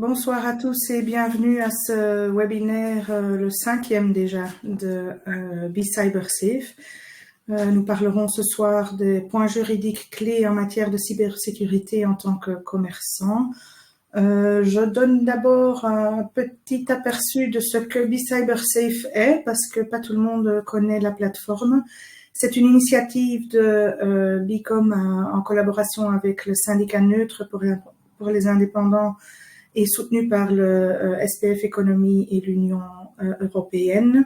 Bonsoir à tous et bienvenue à ce webinaire, le 5e déjà de Be Cyber Safe. Nous parlerons ce soir des points juridiques clés en matière de cybersécurité en tant que commerçant. Je donne d'abord un petit aperçu de ce que Be Cyber Safe est, parce que pas tout le monde connaît la plateforme. C'est une initiative de Bicom en collaboration avec le syndicat neutre pour les indépendants et soutenu par le SPF Économie et l'Union européenne.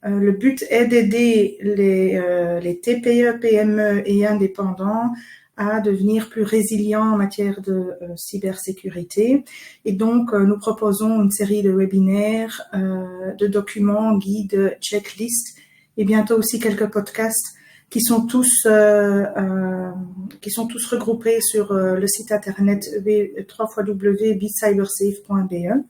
Le but est d'aider les TPE, PME et indépendants à devenir plus résilients en matière de cybersécurité. Et donc, nous proposons une série de webinaires, de documents, guides, checklists et bientôt aussi quelques podcasts qui sont tous regroupés sur le site internet www.becybersafe.be.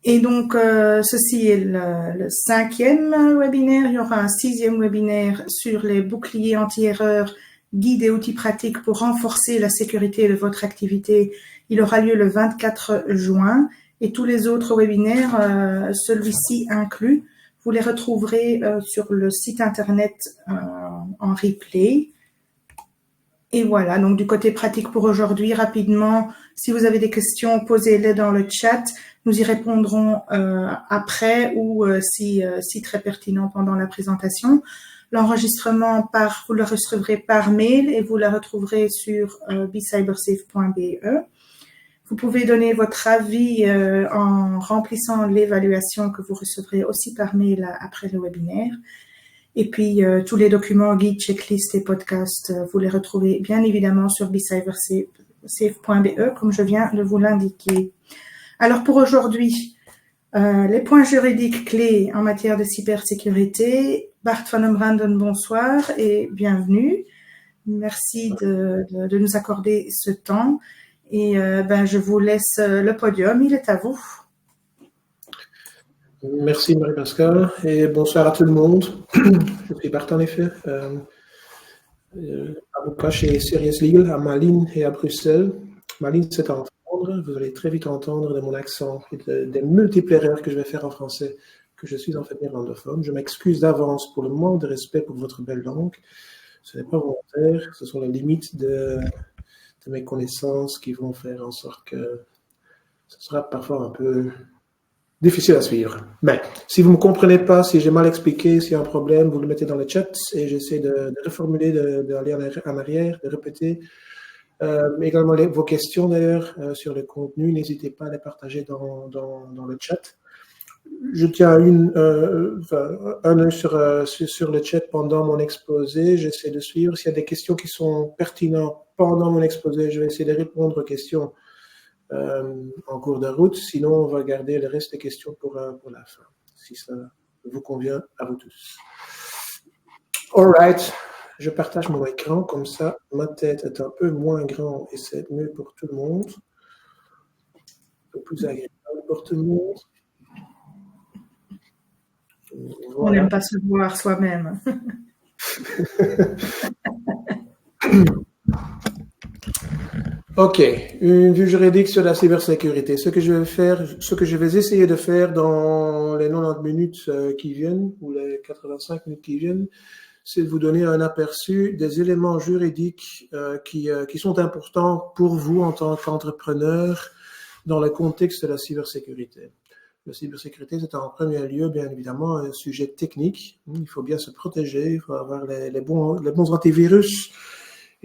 Et donc, ceci est le 5e webinaire. Il y aura un 6e webinaire sur les boucliers anti-erreur, guides et outils pratiques pour renforcer la sécurité de votre activité. Il aura lieu le 24 juin. Et tous les autres webinaires, celui-ci inclus, vous les retrouverez sur le site internet en replay. Et voilà, donc du côté pratique pour aujourd'hui, rapidement, si vous avez des questions, posez-les dans le chat. Nous y répondrons après ou si très pertinent pendant la présentation. L'enregistrement, vous le recevrez par mail et vous le retrouverez sur becybersafe.be. Vous pouvez donner votre avis en remplissant l'évaluation que vous recevrez aussi par mail après le webinaire. Et puis, tous les documents, guides, checklists et podcasts, vous les retrouvez bien évidemment sur becybersafe.be, comme je viens de vous l'indiquer. Alors, pour aujourd'hui, les points juridiques clés en matière de cybersécurité. Bart van den Branden, bonsoir et bienvenue. Merci de nous accorder ce temps. Et je vous laisse le podium, il est à vous. Merci Marie-Pascale et bonsoir à tout le monde. Je suis Bart en effet, avocat chez Serious Legal à Malines et à Bruxelles. Malines, c'est à entendre, vous allez très vite entendre de mon accent et des multiples erreurs que je vais faire en français que je suis en fait néerlandophone. Je m'excuse d'avance pour le manque de respect pour votre belle langue. Ce n'est pas volontaire, ce sont les limites de mes connaissances qui vont faire en sorte que ce sera parfois un peu difficile à suivre. Mais si vous ne me comprenez pas, si j'ai mal expliqué, s'il y a un problème, vous le mettez dans le chat et j'essaie de reformuler, d'aller en arrière, de répéter. Également vos questions d'ailleurs sur le contenu, n'hésitez pas à les partager dans le chat. Je tiens un œil sur le chat pendant mon exposé. J'essaie de suivre. S'il y a des questions qui sont pertinentes pendant mon exposé, je vais essayer de répondre aux questions en cours de route. Sinon, on va garder le reste des questions pour la fin, si ça vous convient à vous tous. All right. Je partage mon écran, comme ça, ma tête est un peu moins grande et c'est mieux pour tout le monde. Un peu plus agréable pour tout le monde. Voilà. On n'aime pas se voir soi-même. Ok, une vue juridique sur la cybersécurité. Ce que je vais essayer de faire dans les 90 minutes qui viennent, ou les 85 minutes qui viennent, c'est de vous donner un aperçu des éléments juridiques qui sont importants pour vous en tant qu'entrepreneur dans le contexte de la cybersécurité. La cybersécurité, c'est en premier lieu, bien évidemment, un sujet technique. Il faut bien se protéger, il faut avoir les bons antivirus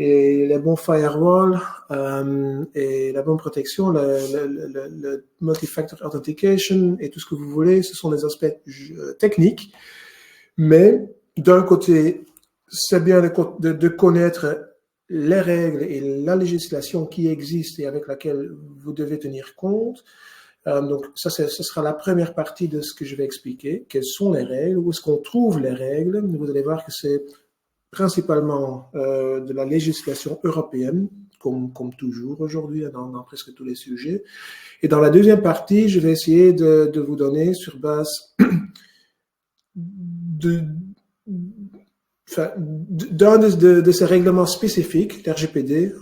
et les bons firewalls et la bonne protection, le multi-factor authentication et tout ce que vous voulez. Ce sont des aspects techniques. Mais d'un côté, c'est bien de connaître les règles et la législation qui existe et avec laquelle vous devez tenir compte. Donc ça, ce sera la première partie de ce que je vais expliquer. Quelles sont les règles? Où est-ce qu'on trouve les règles? Vous allez voir que c'est principalement de la législation européenne, comme toujours aujourd'hui dans presque tous les sujets. Et dans la deuxième partie, je vais essayer de vous donner sur base d'un de ces règlements spécifiques, l'RGPD,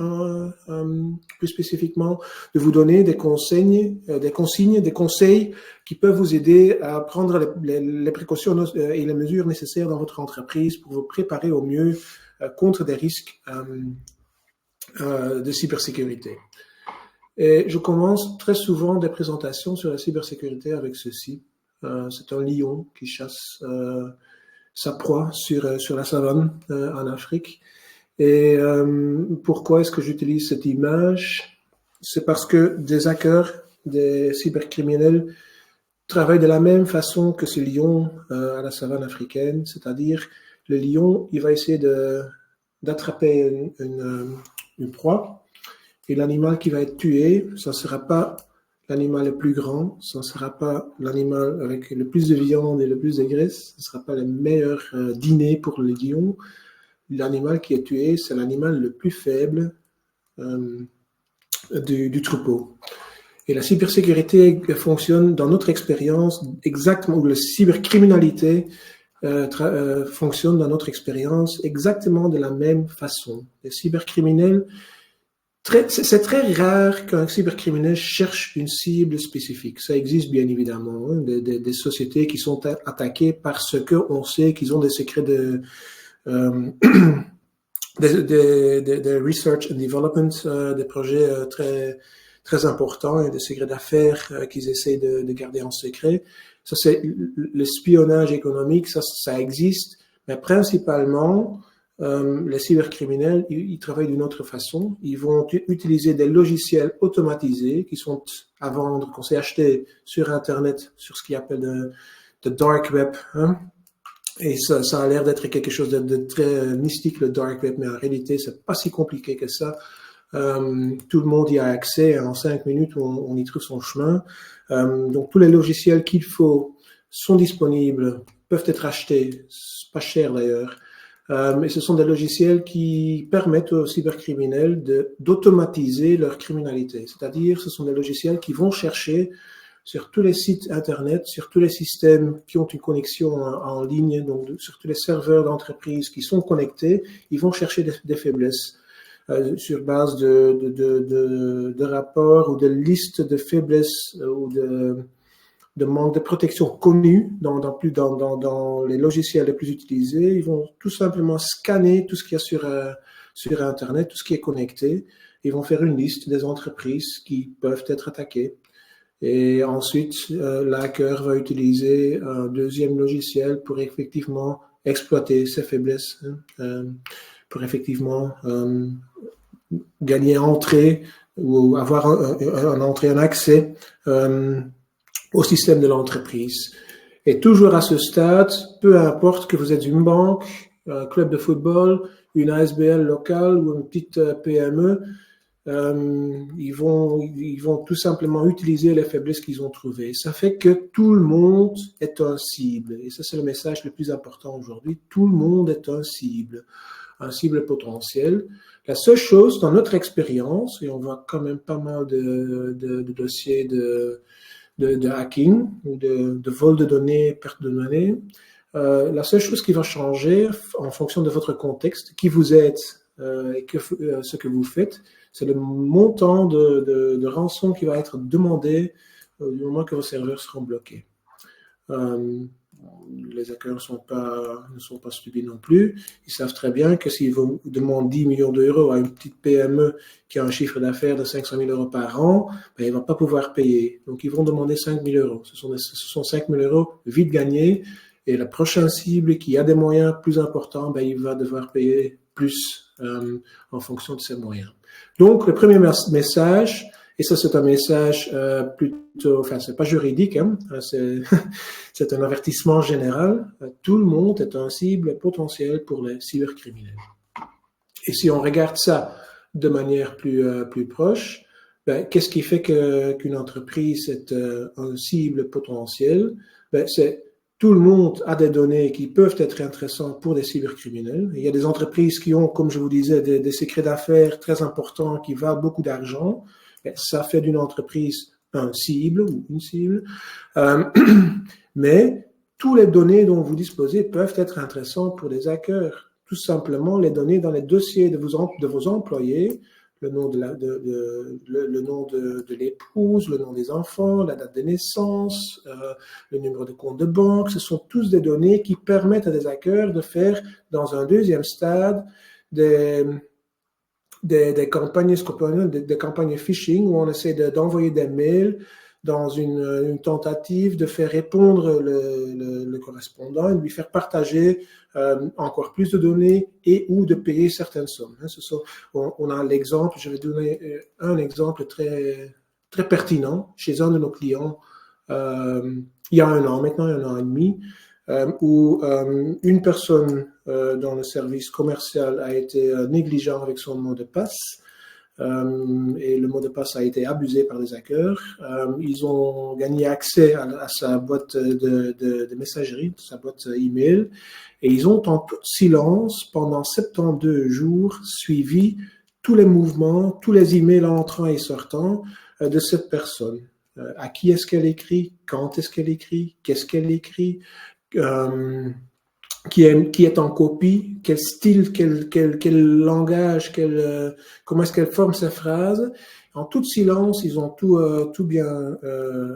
plus spécifiquement, de vous donner des consignes, des conseils qui peuvent vous aider à prendre les précautions et les mesures nécessaires dans votre entreprise pour vous préparer au mieux contre des risques de cybersécurité. Et je commence très souvent des présentations sur la cybersécurité avec ceci. C'est un lion qui chasse sa proie sur la savane en Afrique. Et pourquoi est-ce que j'utilise cette image? C'est parce que des hackers, des cybercriminels travaillent de la même façon que ce lion à la savane africaine, c'est-à-dire le lion, il va essayer d'attraper une proie, et l'animal qui va être tué, ça ne sera pas l'animal le plus grand, ça ne sera pas l'animal avec le plus de viande et le plus de graisse, ce ne sera pas le meilleur dîner pour le lion. L'animal qui est tué, c'est l'animal le plus faible du troupeau. Et la cybersécurité fonctionne dans notre expérience exactement, ou la cybercriminalité fonctionne dans notre expérience exactement de la même façon. Les cybercriminels, c'est très rare qu'un cybercriminel cherche une cible spécifique. Ça existe bien évidemment, hein, des sociétés qui sont attaquées parce qu'on sait qu'ils ont des secrets de research and development, des projets très importants et des secrets d'affaires qu'ils essayent de garder en secret. Ça, c'est l'espionnage économique, ça existe, mais principalement, les cybercriminels, ils travaillent d'une autre façon. Ils vont utiliser des logiciels automatisés qui sont à vendre, qu'on sait acheter sur Internet, sur ce qu'ils appellent le dark web. Hein? Et ça a l'air d'être quelque chose de très mystique, le dark web, mais en réalité, c'est pas si compliqué que ça. Tout le monde y a accès. En 5 minutes, on y trouve son chemin. Donc, tous les logiciels qu'il faut sont disponibles, peuvent être achetés, pas cher d'ailleurs. Et ce sont des logiciels qui permettent aux cybercriminels d'automatiser leur criminalité. C'est-à-dire, ce sont des logiciels qui vont chercher sur tous les sites Internet, sur tous les systèmes qui ont une connexion en ligne, donc sur tous les serveurs d'entreprise qui sont connectés, ils vont chercher des faiblesses sur base de rapports ou de listes de faiblesses ou de manque de protection connus dans les logiciels les plus utilisés. Ils vont tout simplement scanner tout ce qu'il y a sur Internet, tout ce qui est connecté. Ils vont faire une liste des entreprises qui peuvent être attaquées. Et ensuite, l'hacker va utiliser un deuxième logiciel pour effectivement exploiter ces faiblesses, pour effectivement gagner entrée ou avoir un accès au système de l'entreprise. Et toujours à ce stade, peu importe que vous êtes une banque, un club de football, une ASBL locale ou une petite PME, ils vont tout simplement utiliser les faiblesses qu'ils ont trouvées. Ça fait que tout le monde est un cible. Et ça, c'est le message le plus important aujourd'hui. Tout le monde est un cible potentiel. La seule chose, dans notre expérience, et on voit quand même pas mal de dossiers de hacking ou de vol de données, perte de données, la seule chose qui va changer en fonction de votre contexte, qui vous êtes et ce que vous faites, c'est le montant de rançon qui va être demandé du moment que vos serveurs seront bloqués. Les hackers ne sont pas stupides non plus. Ils savent très bien que s'ils vous demandent 10 millions d'euros à une petite PME qui a un chiffre d'affaires de 500 000 euros par an, ben, ils ne vont pas pouvoir payer. Donc, ils vont demander 5 000 euros. Ce sont 5 000 euros vite gagnés. Et la prochaine cible qui a des moyens plus importants, ben, il va devoir payer plus en fonction de ses moyens. Donc, le premier message, et ça c'est un message plutôt, enfin c'est pas juridique, hein, c'est un avertissement général. Tout le monde est un cible potentiel pour les cybercriminels. Et si on regarde ça de manière plus proche, ben, qu'est-ce qui fait qu'une entreprise est un cible potentiel? Ben, c'est tout le monde a des données qui peuvent être intéressantes pour des cybercriminels. Il y a des entreprises qui ont, comme je vous disais, des secrets d'affaires très importants qui valent beaucoup d'argent. Ça fait d'une entreprise un cible ou une cible. Mais toutes les données dont vous disposez peuvent être intéressantes pour des hackers. tout simplement les données dans les dossiers de vos employés, le nom le nom de l'épouse, le nom des enfants, la date de naissance, le numéro de compte de banque. Ce sont tous des données qui permettent à des hackers de faire, dans un deuxième stade, des campagnes, des campagnes phishing où on essaie d'envoyer des mails dans une tentative de faire répondre le correspondant et de lui faire partager encore plus de données et ou de payer certaines sommes. On a l'exemple, je vais donner un exemple très, très pertinent chez un de nos clients il y a maintenant, il y a un an et demi, où une personne dans le service commercial a été négligent avec son mot de passe. Et le mot de passe a été abusé par les hackers. Ils ont gagné accès à sa boîte de messagerie, sa boîte email, et ils ont en tout silence, pendant 72 jours, suivi tous les mouvements, tous les emails entrants et sortants de cette personne. À qui est-ce qu'elle écrit? Quand est-ce qu'elle écrit? Qu'est-ce qu'elle écrit? Qui est en copie, quel style, quel langage, comment est-ce qu'elle forme ses phrases. En tout silence, ils ont tout bien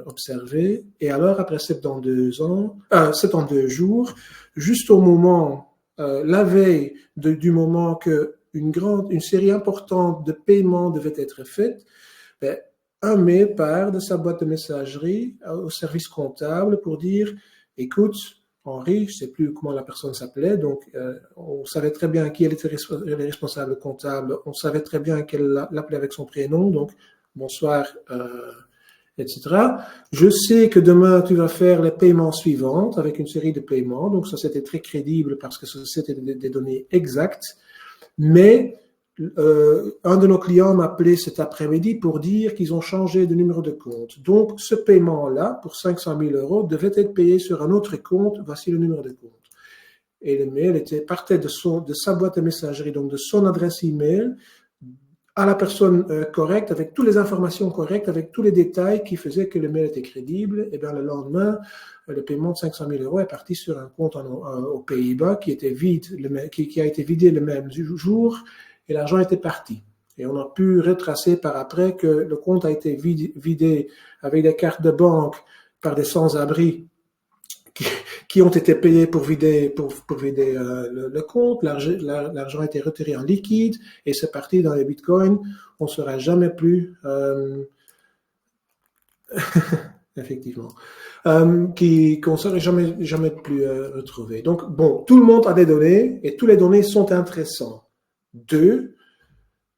observé. Et alors, après 72 jours, juste au moment, la veille du moment que une série importante de paiements devait être faite, un mail part de sa boîte de messagerie au service comptable pour dire, écoute, Henri, je ne sais plus comment la personne s'appelait, donc on savait très bien qui elle était les responsables comptables, on savait très bien qu'elle l'appelait avec son prénom, donc bonsoir, etc. Je sais que demain tu vas faire les paiements suivants avec une série de paiements, donc ça c'était très crédible parce que c'était des données exactes, mais un de nos clients m'a appelé cet après-midi pour dire qu'ils ont changé de numéro de compte. Donc, ce paiement-là, pour 500 000 €, devait être payé sur un autre compte. Voici le numéro de compte. Et le mail partait de sa boîte de messagerie, donc de son adresse email, à la personne correcte, avec toutes les informations correctes, avec tous les détails qui faisaient que le mail était crédible. Et bien, le lendemain, le paiement de 500 000 € est parti sur un compte aux Pays-Bas qui était vide, qui a été vidé le même jour. Et l'argent était parti. Et on a pu retracer par après que le compte a été vidé avec des cartes de banque par des sans-abri qui ont été payés pour vider le compte. L'argent a été retiré en liquide et c'est parti dans les bitcoins. On ne sera jamais plus, effectivement, qu'on ne serait jamais plus retrouvé. Donc, bon, tout le monde a des données et toutes les données sont intéressantes. 2,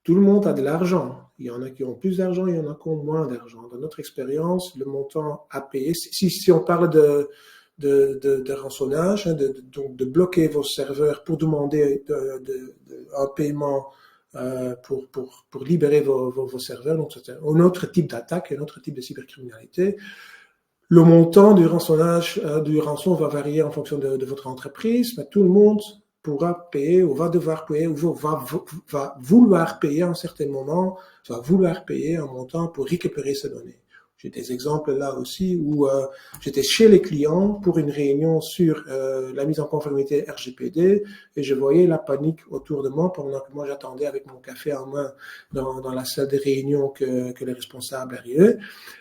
tout le monde a de l'argent. Il y en a qui ont plus d'argent, il y en a qui ont moins d'argent. Dans notre expérience, le montant à payer, si on parle de rançonnage, donc de bloquer vos serveurs pour demander un paiement pour libérer vos serveurs, donc c'est un autre type d'attaque, un autre type de cybercriminalité. Le montant du rançonnage, du rançon va varier en fonction de votre entreprise, mais tout le monde pourra payer ou va devoir payer ou va vouloir payer à un certain moment, va vouloir payer un montant pour récupérer ces données. J'ai des exemples là aussi où j'étais chez les clients pour une réunion sur la mise en conformité RGPD et je voyais la panique autour de moi pendant que moi j'attendais avec mon café en main dans la salle de réunion que les responsables arrivaient.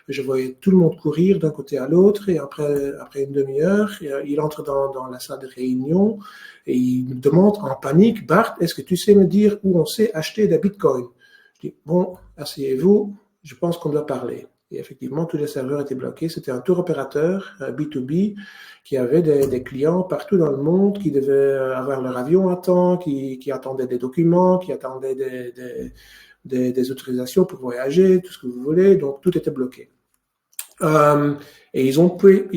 Je voyais tout le monde courir d'un côté à l'autre et après une demi-heure, il entre dans la salle de réunion et il me demande en panique, Bart, est-ce que tu sais me dire où on sait acheter des bitcoins? Je dis, bon, asseyez-vous, je pense qu'on doit parler. Et effectivement, tous les serveurs étaient bloqués. C'était un tour opérateur B2B qui avait des clients partout dans le monde qui devaient avoir leur avion à temps, qui attendaient des documents, qui attendaient des autorisations pour voyager, tout ce que vous voulez. Donc, tout était bloqué. Et ils ont payé,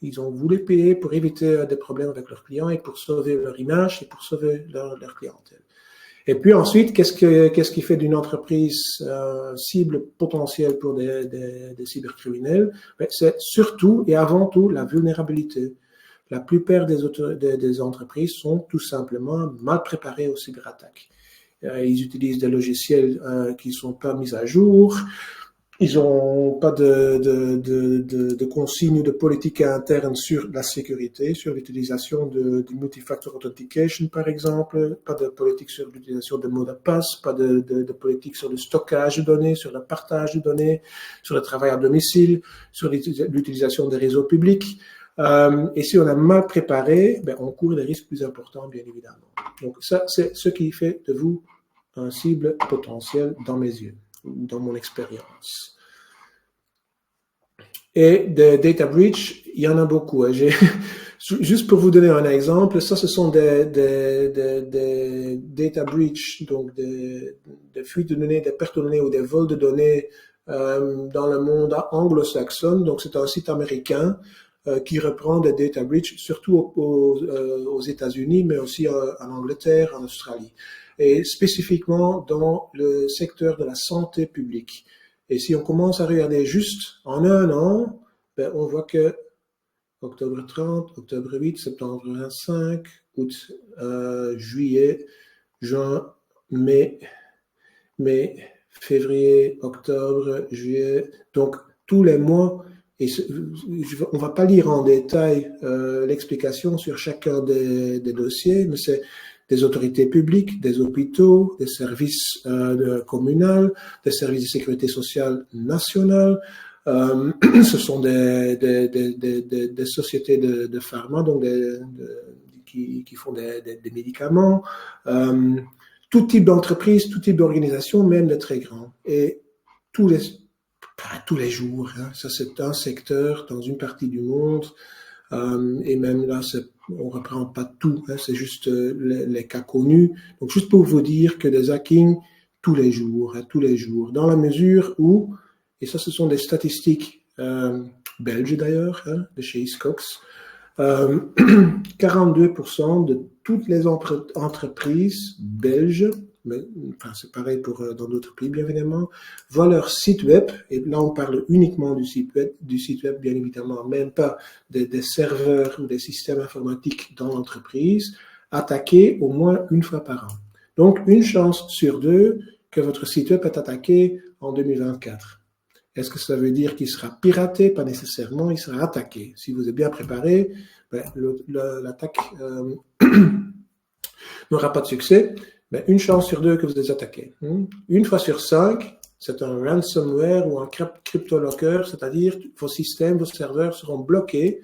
ils ont voulu payer pour éviter des problèmes avec leurs clients et pour sauver leur image et pour sauver leur clientèle. Et puis ensuite, qu'est-ce qui fait d'une entreprise cible potentielle pour des cybercriminels? C'est surtout et avant tout la vulnérabilité. La plupart des entreprises sont tout simplement mal préparées aux cyberattaques. Ils utilisent des logiciels qui ne sont pas mis à jour. Ils n'ont pas de consignes ou de politique interne sur la sécurité, sur l'utilisation du multifactor authentication, par exemple, pas de politique sur l'utilisation de mots de passe, pas de politique sur le stockage de données, sur le partage de données, sur le travail à domicile, sur l'utilisation des réseaux publics. Et si on a mal préparé, on court des risques plus importants, bien évidemment. Donc ça, c'est ce qui fait de vous un cible potentiel dans mes yeux, dans mon expérience. Et des data breach, il y en a beaucoup. Juste pour vous donner un exemple, ça, ce sont des data breach, donc des fuites de données, des pertes de données ou des vols de données dans le monde anglo-saxon. Donc, c'est un site américain qui reprend des data breach, surtout aux États-Unis, mais aussi en Angleterre, en Australie, et spécifiquement dans le secteur de la santé publique. Et si on commence à regarder juste en un an, on voit que octobre 30, octobre 8, septembre 25, août, juillet, juin, mai, février, octobre, juillet, donc tous les mois. Et on ne va pas lire en détail l'explication sur chacun des dossiers, mais c'est des autorités publiques, des hôpitaux, des services communaux, des services de sécurité sociale nationale. Ce sont des sociétés de pharma, donc qui font des médicaments. Tout type d'entreprise, tout type d'organisation, même les très grands. Et tous les jours, hein, ça c'est un secteur dans une partie du monde. Et même là, on ne reprend pas tout, hein, c'est juste les cas connus. Donc, juste pour vous dire que des hackings tous les jours, dans la mesure où, et ça, ce sont des statistiques belges d'ailleurs, hein, de chez Hiscox, 42% de toutes les entreprises belges, mais enfin, c'est pareil dans d'autres pays bien évidemment, voient leur site web, et là on parle uniquement du site web bien évidemment, même pas des serveurs ou des systèmes informatiques dans l'entreprise, attaqués au moins une fois par an. Donc une chance sur deux que votre site web est attaqué en 2024. Est-ce que ça veut dire qu'il sera piraté? Pas nécessairement, il sera attaqué. Si vous êtes bien préparé, l'attaque n'aura pas de succès. Une chance sur deux que vous êtes attaqué. Une fois sur 5, c'est un ransomware ou un cryptolocker, c'est-à-dire vos systèmes, vos serveurs seront bloqués.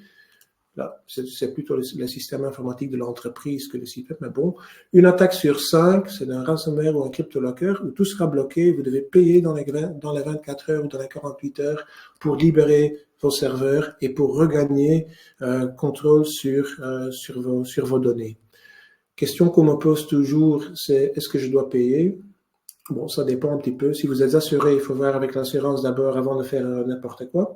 Là, c'est plutôt le système informatique de l'entreprise que le site web, mais bon, une attaque sur 5, c'est un ransomware ou un cryptolocker où tout sera bloqué, vous devez payer dans les 24 heures ou dans les 48 heures pour libérer vos serveurs et pour regagner contrôle sur vos données. Question qu'on me pose toujours, c'est est-ce que je dois payer? Bon, ça dépend un petit peu. Si vous êtes assuré, il faut voir avec l'assurance d'abord avant de faire n'importe quoi.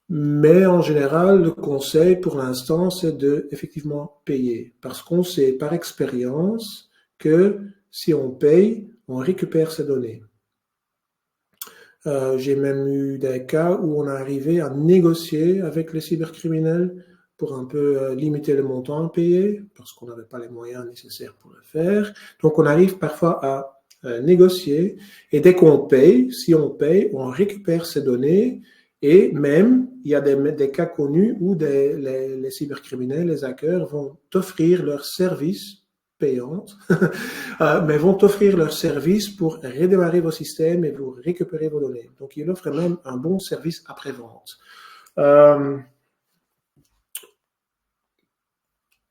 Mais en général, le conseil pour l'instant, c'est de effectivement payer. Parce qu'on sait par expérience que si on paye, on récupère ses données. J'ai même eu des cas où on a arrivé à négocier avec les cybercriminels pour un peu limiter le montant à payer, parce qu'on n'avait pas les moyens nécessaires pour le faire. Donc on arrive parfois à négocier, et dès qu'on paye, si on paye, on récupère ces données. Et même, il y a des cas connus où les cybercriminels, les hackers vont t'offrir leurs services payantes, mais vont t'offrir leurs services pour redémarrer vos systèmes et vous récupérer vos données. Donc, ils offrent même un bon service après-vente.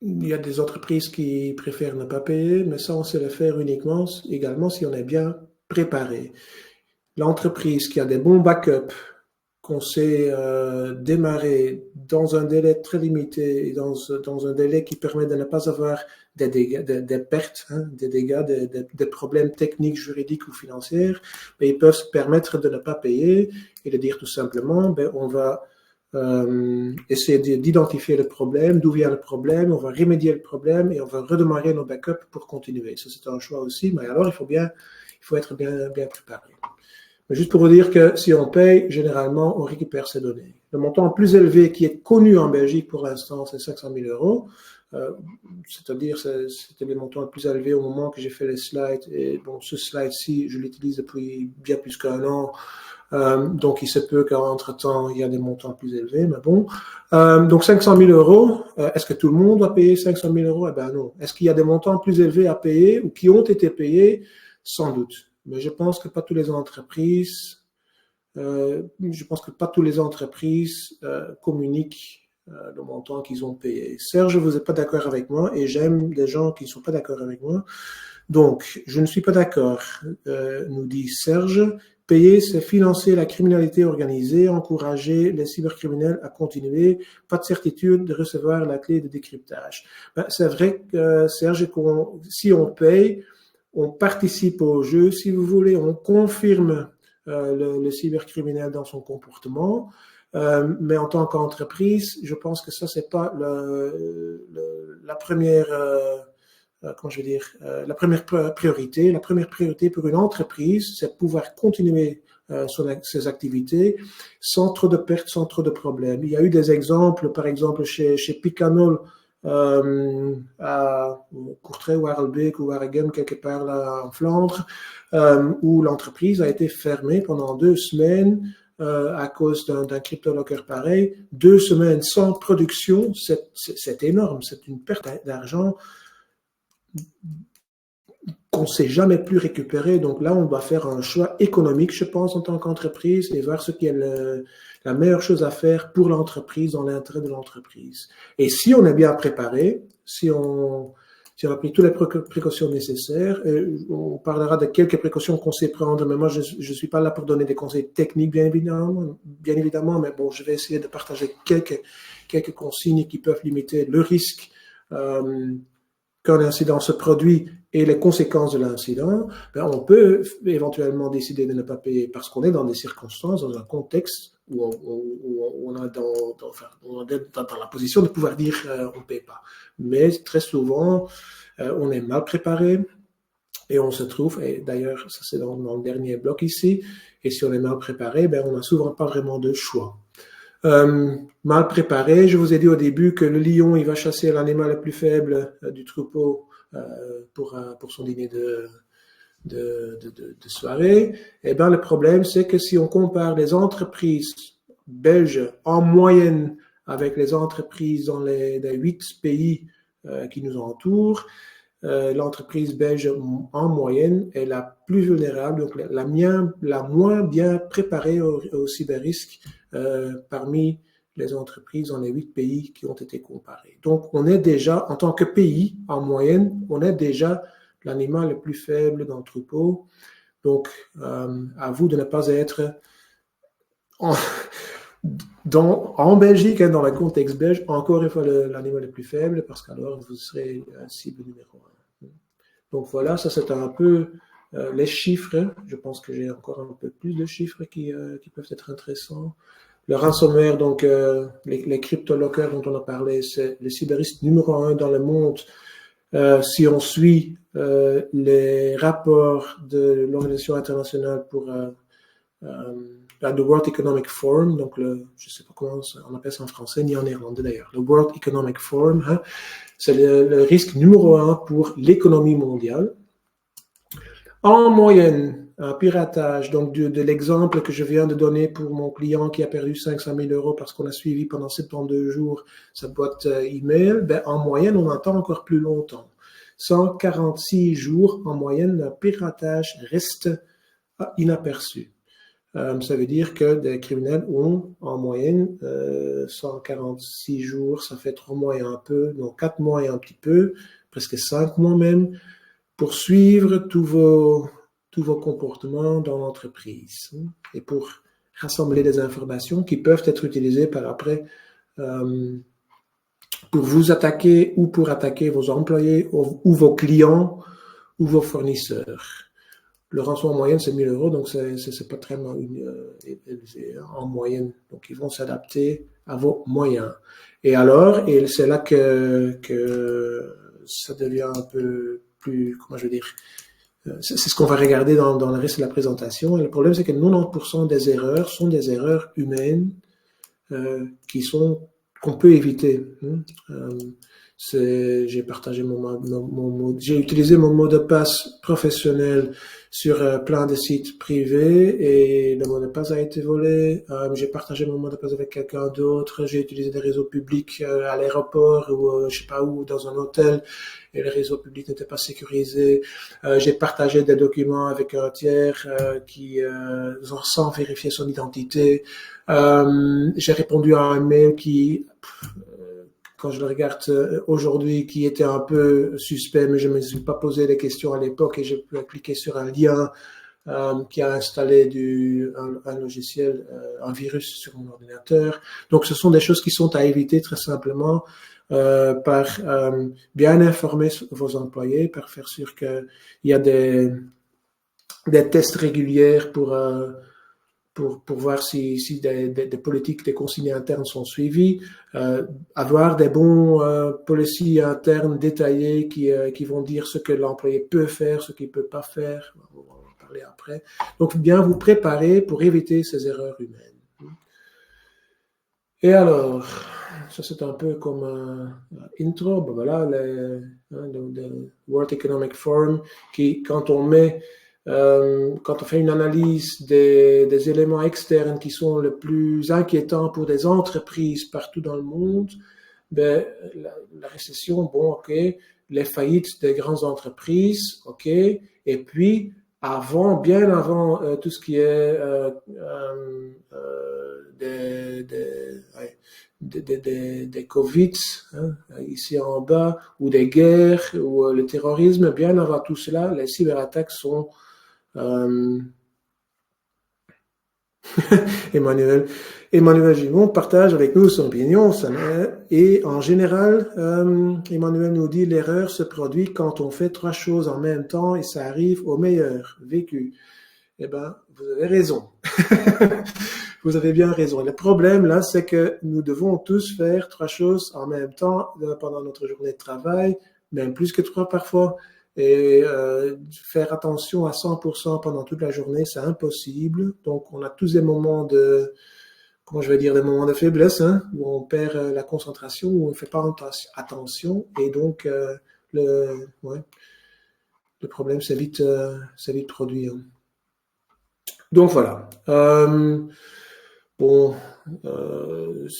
Il y a des entreprises qui préfèrent ne pas payer, mais ça, on sait le faire uniquement également si on est bien préparé. L'entreprise qui a des bons backups, qu'on sait démarrer dans un délai très limité et dans un délai qui permet de ne pas avoir des dégâts, des pertes, hein, des dégâts, des problèmes techniques, juridiques ou financiers, mais ils peuvent se permettre de ne pas payer et de dire tout simplement, on va essayer d'identifier le problème, d'où vient le problème, on va remédier le problème et on va redémarrer nos backups pour continuer. Ça, c'est un choix aussi, mais alors il faut être bien préparé. Mais juste pour vous dire que si on paye, généralement, on récupère ces données. Le montant le plus élevé qui est connu en Belgique pour l'instant, c'est 500 000 €. c'est-à-dire c'était les montants les plus élevés au moment que j'ai fait les slides. Et bon, ce slide-ci, je l'utilise depuis bien plus qu'un an. Donc, il se peut qu'entre-temps, il y a des montants plus élevés, mais bon. Donc, 500 000 euros, est-ce que tout le monde doit payer 500 000 euros? Eh ben non. Est-ce qu'il y a des montants plus élevés à payer ou qui ont été payés? Sans doute. Mais je pense que pas toutes les entreprises, communiquent le montant qu'ils ont payé. Serge, vous n'êtes pas d'accord avec moi et j'aime des gens qui ne sont pas d'accord avec moi. Donc, je ne suis pas d'accord, nous dit Serge. Payer, c'est financer la criminalité organisée, encourager les cybercriminels à continuer, pas de certitude de recevoir la clé de décryptage. Ben, c'est vrai que, Serge, si on paye, on participe au jeu, si vous voulez, on confirme le cybercriminel dans son comportement, mais en tant qu'entreprise, je pense que ça, c'est pas la première... la première priorité. La première priorité pour une entreprise, c'est de pouvoir continuer ses activités sans trop de pertes, sans trop de problèmes. Il y a eu des exemples, par exemple chez Picanol, à Courtrai ou Harelbeek ou Waregem, quelque part là en Flandre, où l'entreprise a été fermée pendant 2 semaines à cause d'un cryptolocker pareil. 2 semaines sans production, c'est énorme, c'est une perte d'argent qu'on ne sait jamais plus récupérer. Donc là, on doit faire un choix économique, je pense, en tant qu'entreprise et voir ce qui est la meilleure chose à faire pour l'entreprise, dans l'intérêt de l'entreprise. Et si on est bien préparé, si on a pris toutes les précautions nécessaires, on parlera de quelques précautions qu'on sait prendre, mais moi, je ne suis pas là pour donner des conseils techniques, bien évidemment, mais bon, je vais essayer de partager quelques consignes qui peuvent limiter le risque qu'un incident se produit et les conséquences de l'incident. Ben, on peut éventuellement décider de ne pas payer parce qu'on est dans des circonstances, dans un contexte où on est dans la position de pouvoir dire on ne paye pas. Mais très souvent, on est mal préparé et on se trouve, et d'ailleurs, ça c'est dans le dernier bloc ici, et si on est mal préparé, ben, on n'a souvent pas vraiment de choix. Mal préparé, je vous ai dit au début que le lion, il va chasser l'animal le plus faible du troupeau pour son dîner de soirée. Et ben, le problème, c'est que si on compare les entreprises belges en moyenne avec les entreprises dans les 8 pays qui nous entourent, l'entreprise belge en moyenne est la plus vulnérable, donc la moins bien préparée au cyberrisque parmi les entreprises dans les 8 pays qui ont été comparés. Donc, on est déjà, en tant que pays, en moyenne, on est déjà l'animal le plus faible dans le troupeau. Donc, à vous de ne pas être en Belgique, hein, dans le contexte belge, encore une fois l'animal le plus faible, parce qu'alors vous serez cible numéro 1. Donc voilà, ça c'est un peu les chiffres. Je pense que j'ai encore un peu plus de chiffres qui peuvent être intéressants. Le ransomware, donc les cryptolockers dont on a parlé, c'est le cyberrisque numéro 1 dans le monde. Si on suit les rapports de l'Organisation internationale pour the World Economic Forum, donc je ne sais pas comment on appelle ça en français, ni en néerlandais d'ailleurs, le World Economic Forum, hein, c'est le risque numéro 1 pour l'économie mondiale. En moyenne, un piratage, donc de l'exemple que je viens de donner pour mon client qui a perdu 500 000 euros parce qu'on a suivi pendant 72 jours sa boîte email, ben, en moyenne, on attend encore plus longtemps. 146 jours en moyenne, le piratage reste inaperçu. Ça veut dire que des criminels ont en moyenne 146 jours, ça fait 3 mois et un peu, donc 4 mois et un petit peu, presque 5 mois même, pour suivre tous vos comportements dans l'entreprise et pour rassembler des informations qui peuvent être utilisées par après pour vous attaquer ou pour attaquer vos employés ou vos clients ou vos fournisseurs. Le rançon en moyenne, c'est 1 000 euros, donc c'est pas très élevé en moyenne. Donc, ils vont s'adapter à vos moyens. Et alors, et c'est là que ça devient un peu plus, comment je veux dire, c'est ce qu'on va regarder dans le reste de la présentation. Et le problème, c'est que 90% des erreurs sont des erreurs humaines qu'on peut éviter. j'ai partagé j'ai utilisé mon mot de passe professionnel sur plein de sites privés et le mot de passe a été volé. J'ai partagé mon mot de passe avec quelqu'un d'autre. J'ai utilisé des réseaux publics à l'aéroport ou je sais pas où, dans un hôtel, et les réseaux publics n'étaient pas sécurisés. J'ai partagé des documents avec un tiers sans vérifier son identité. J'ai répondu à un mail qui quand je le regarde aujourd'hui, qui était un peu suspect, mais je ne me suis pas posé des questions à l'époque et j'ai pu cliquer sur un lien qui a installé un logiciel, un virus sur mon ordinateur. Donc, ce sont des choses qui sont à éviter très simplement par bien informer vos employés, par faire sûr qu'il y a des tests réguliers pour voir si des politiques, des consignes internes sont suivies, avoir des bons policies internes détaillées qui vont dire ce que l'employé peut faire, ce qu'il peut pas faire. On va en parler après. Donc, bien vous préparer pour éviter ces erreurs humaines. Et alors, ça c'est un peu comme un intro. Ben voilà, le World Economic Forum qui, quand on fait une analyse des éléments externes qui sont les plus inquiétants pour des entreprises partout dans le monde, ben, la récession, bon, ok, les faillites des grandes entreprises, ok, et puis, bien avant tout ce qui est des Covid, hein, ici en bas, ou des guerres, ou le terrorisme, bien avant tout cela, les cyberattaques sont Emmanuel Gimon partage avec nous son opinion, et en général, Emmanuel nous dit l'erreur se produit quand on fait 3 choses en même temps et ça arrive au meilleur vécu. Eh ben, vous avez raison. Vous avez bien raison. Le problème là, c'est que nous devons tous faire 3 choses en même temps pendant notre journée de travail, même plus que 3 parfois. Et faire attention à 100% pendant toute la journée, c'est impossible. Donc, on a tous des moments des moments de faiblesse, hein, où on perd la concentration, où on ne fait pas attention. Et donc, le problème s'est vite produit. Hein. Donc, voilà.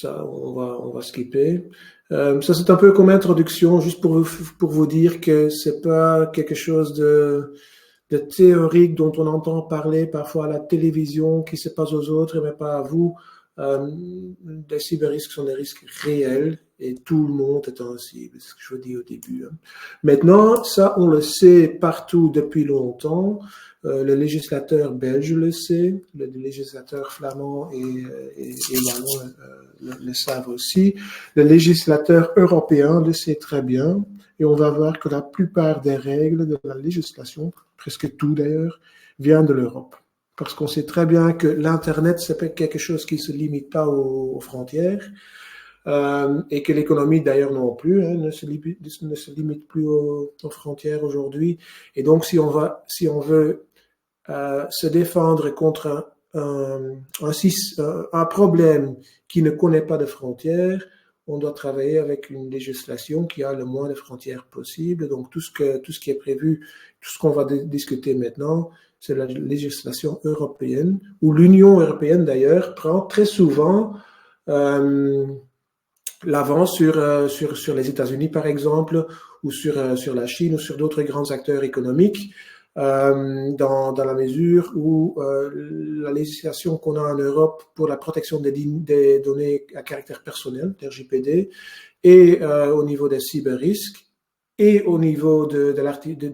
Ça, on va skipper. Ça, c'est un peu comme introduction, juste pour vous dire que c'est pas quelque chose de théorique dont on entend parler parfois à la télévision, qui se passe aux autres, mais pas à vous. Les cyberrisques sont des risques réels et tout le monde est un cible, c'est ce que je vous dis au début. Hein. Maintenant, ça, on le sait partout depuis longtemps. Le législateur belge le sait, le législateur flamand et wallon le savent aussi. Le législateur européen le sait très bien et on va voir que la plupart des règles de la législation, presque tout d'ailleurs, vient de l'Europe. Parce qu'on sait très bien que l'Internet, c'est quelque chose qui ne se limite pas aux frontières et que l'économie d'ailleurs non plus ne se limite plus aux frontières aujourd'hui. Et donc si on veut se défendre contre un problème qui ne connaît pas de frontières, on doit travailler avec une législation qui a le moins de frontières possible. Donc tout ce qui est prévu, tout ce qu'on va discuter maintenant, c'est la législation européenne, où l'Union européenne d'ailleurs prend très souvent l'avant sur les États-Unis par exemple, ou sur la Chine, ou sur d'autres grands acteurs économiques, dans la mesure où la législation qu'on a en Europe pour la protection des données à caractère personnel, RGPD, et au niveau des cyberrisques, et au niveau de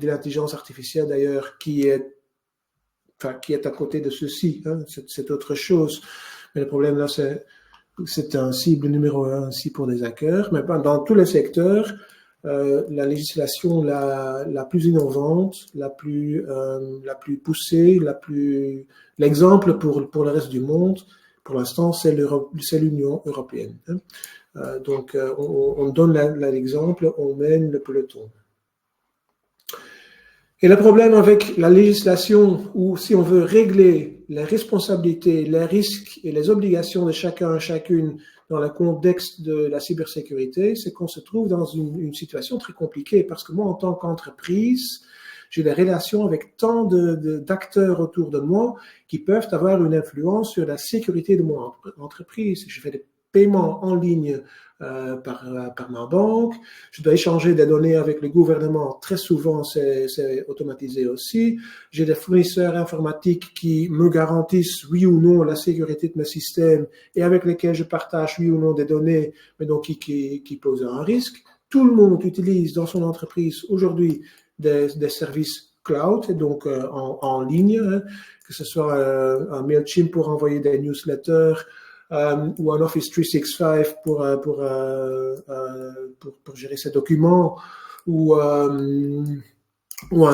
l'intelligence artificielle d'ailleurs, qui est à côté de ceci, hein, c'est autre chose. Mais le problème là, c'est un cible numéro 1 aussi pour des hackers. Mais dans tous les secteurs, la législation la plus innovante, la plus poussée, l'exemple pour le reste du monde, pour l'instant, c'est l'Union européenne. Hein. Donc, on donne l'exemple, on mène le peloton. Et le problème avec la législation, ou si on veut régler les responsabilités, les risques et les obligations de chacun, chacune dans le contexte de la cybersécurité, c'est qu'on se trouve dans une situation très compliquée parce que moi, en tant qu'entreprise, j'ai des relations avec tant d'acteurs autour de moi qui peuvent avoir une influence sur la sécurité de mon entreprise. Je fais des paiements en ligne par ma banque. Je dois échanger des données avec le gouvernement. Très souvent, c'est automatisé aussi. J'ai des fournisseurs informatiques qui me garantissent oui ou non la sécurité de mes systèmes et avec lesquels je partage oui ou non des données, mais donc qui posent un risque. Tout le monde utilise dans son entreprise aujourd'hui des services cloud, donc en ligne, hein, que ce soit un MailChimp pour envoyer des newsletters, ou un Office 365 pour gérer ses documents, ou un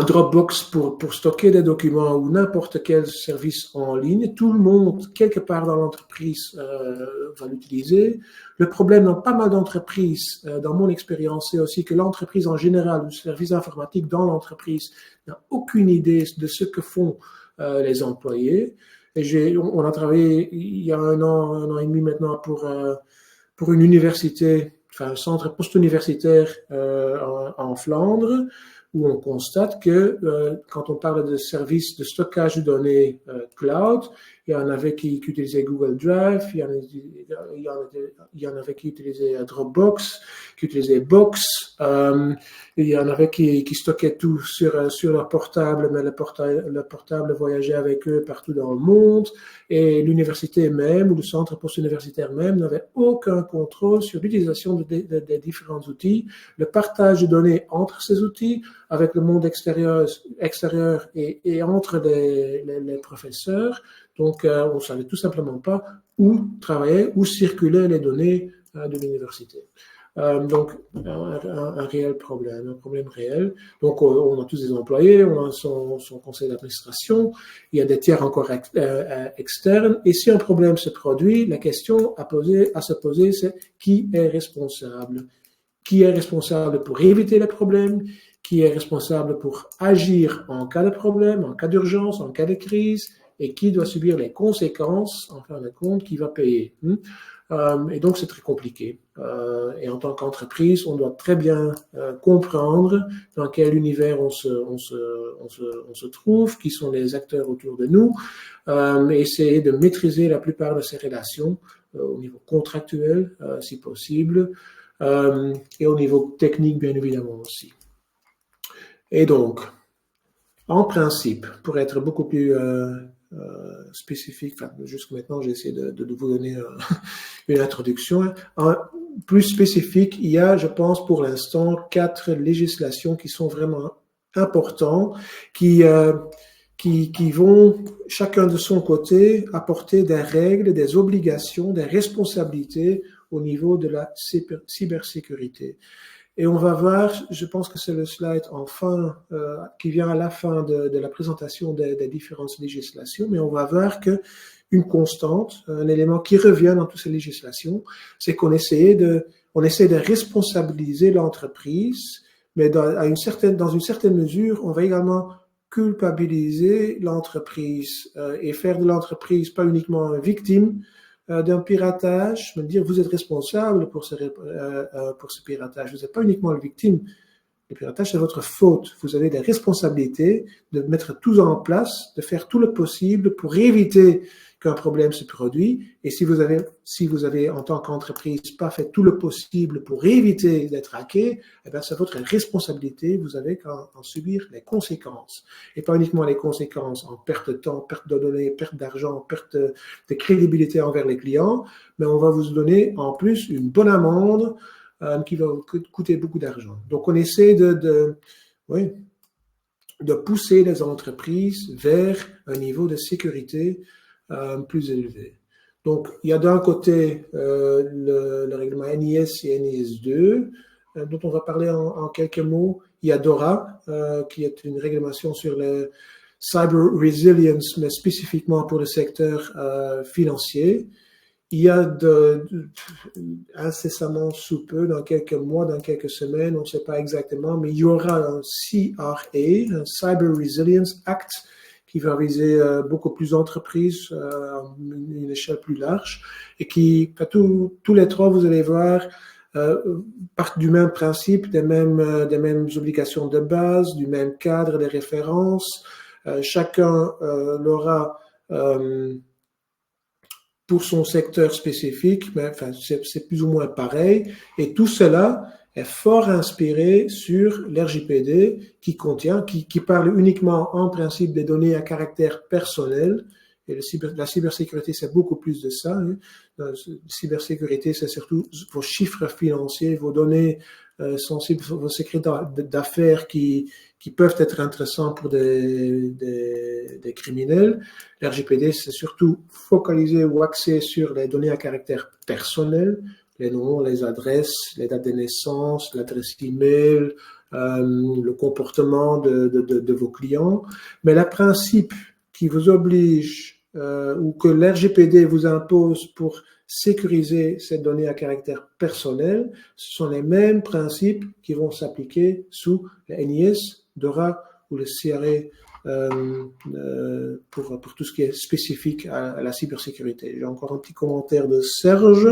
Dropbox pour stocker des documents, ou n'importe quel service en ligne. Tout le monde, quelque part dans l'entreprise, va l'utiliser. Le problème dans pas mal d'entreprises, dans mon expérience, c'est aussi que l'entreprise en général, le service informatique dans l'entreprise, n'a aucune idée de ce que font les employés. Et on a travaillé il y a un an et demi maintenant pour une université, enfin un centre post-universitaire en Flandre, où on constate que quand on parle de services de stockage de données cloud, il y en avait qui utilisaient Google Drive, il y en avait qui utilisaient Dropbox, qui utilisaient Box, il y en avait qui stockaient tout sur leur portable, mais le portable voyageait avec eux partout dans le monde, et l'université même, ou le centre post-universitaire même, n'avait aucun contrôle sur l'utilisation des différents outils, le partage de données entre ces outils, avec le monde extérieur et entre les professeurs. Donc, on ne savait tout simplement pas où travaillaient, où circulaient les données de l'université. Donc, un réel problème, un problème réel. Donc, on a tous des employés, on a son conseil d'administration, il y a des tiers encore externes. Et si un problème se produit, la question à se poser, c'est qui est responsable? Qui est responsable pour éviter les problèmes? Qui est responsable pour agir en cas de problème, en cas d'urgence, en cas de crise, et qui doit subir les conséquences, en fin de compte, qui va payer. Et donc, c'est très compliqué. Et en tant qu'entreprise, on doit très bien comprendre dans quel univers on se trouve, qui sont les acteurs autour de nous, et essayer de maîtriser la plupart de ces relations au niveau contractuel, si possible, et au niveau technique, bien évidemment aussi. Et donc, en principe, pour être beaucoup plus spécifique, enfin, jusqu'à maintenant, j'ai essayé de vous donner une introduction. Plus spécifique, il y a, je pense, pour l'instant, 4 législations qui sont vraiment importantes, qui vont, chacun de son côté, apporter des règles, des obligations, des responsabilités au niveau de la cybersécurité. Et on va voir, je pense que c'est le slide qui vient à la fin de la présentation des différentes législations, mais on va voir qu'une constante, un élément qui revient dans toutes ces législations, c'est qu'on essaie de responsabiliser l'entreprise, mais dans une certaine mesure, on va également culpabiliser l'entreprise et faire de l'entreprise pas uniquement une victime d'un piratage, me dire vous êtes responsable pour ce piratage, vous n'êtes pas uniquement la victime. Le piratage, c'est votre faute. Vous avez des responsabilités de mettre tout en place, de faire tout le possible pour éviter qu'un problème se produise. Et si vous avez en tant qu'entreprise pas fait tout le possible pour éviter d'être hacké, eh bien, c'est votre responsabilité. Vous avez qu'à en subir les conséquences. Et pas uniquement les conséquences en perte de temps, perte de données, perte d'argent, perte de crédibilité envers les clients, mais on va vous donner en plus une bonne amende qui va coûter beaucoup d'argent. Donc, on essaie de pousser les entreprises vers un niveau de sécurité plus élevé. Donc, il y a d'un côté le règlement NIS et NIS2, dont on va parler en quelques mots. Il y a DORA, qui est une réglementation sur le cyber resilience, mais spécifiquement pour le secteur financier. il y a incessamment sous peu, dans quelques mois, dans quelques semaines, on ne sait pas exactement, mais il y aura un CRA, un Cyber Resilience Act, qui va viser beaucoup plus d'entreprises à une échelle plus large, et qui, tous les trois, vous allez voir, partent du même principe, des mêmes obligations de base, du même cadre de référence. Chacun l'aura pour son secteur spécifique, mais enfin, c'est plus ou moins pareil. Et tout cela est fort inspiré sur l'RGPD qui parle uniquement en principe des données à caractère personnel. Et la cybersécurité, c'est beaucoup plus de ça. Hein. La cybersécurité, c'est surtout vos chiffres financiers, vos données sensibles, vos secrets d'affaires qui peuvent être intéressants pour des criminels. L'RGPD, c'est surtout focalisé ou axé sur les données à caractère personnel, les noms, les adresses, les dates de naissance, l'adresse email, le comportement de vos clients. Mais le principe qui vous oblige ou que l'RGPD vous impose pour sécuriser ces données à caractère personnel, ce sont les mêmes principes qui vont s'appliquer sous le NIS, DORA ou le CRA pour tout ce qui est spécifique à la cybersécurité. J'ai encore un petit commentaire de Serge.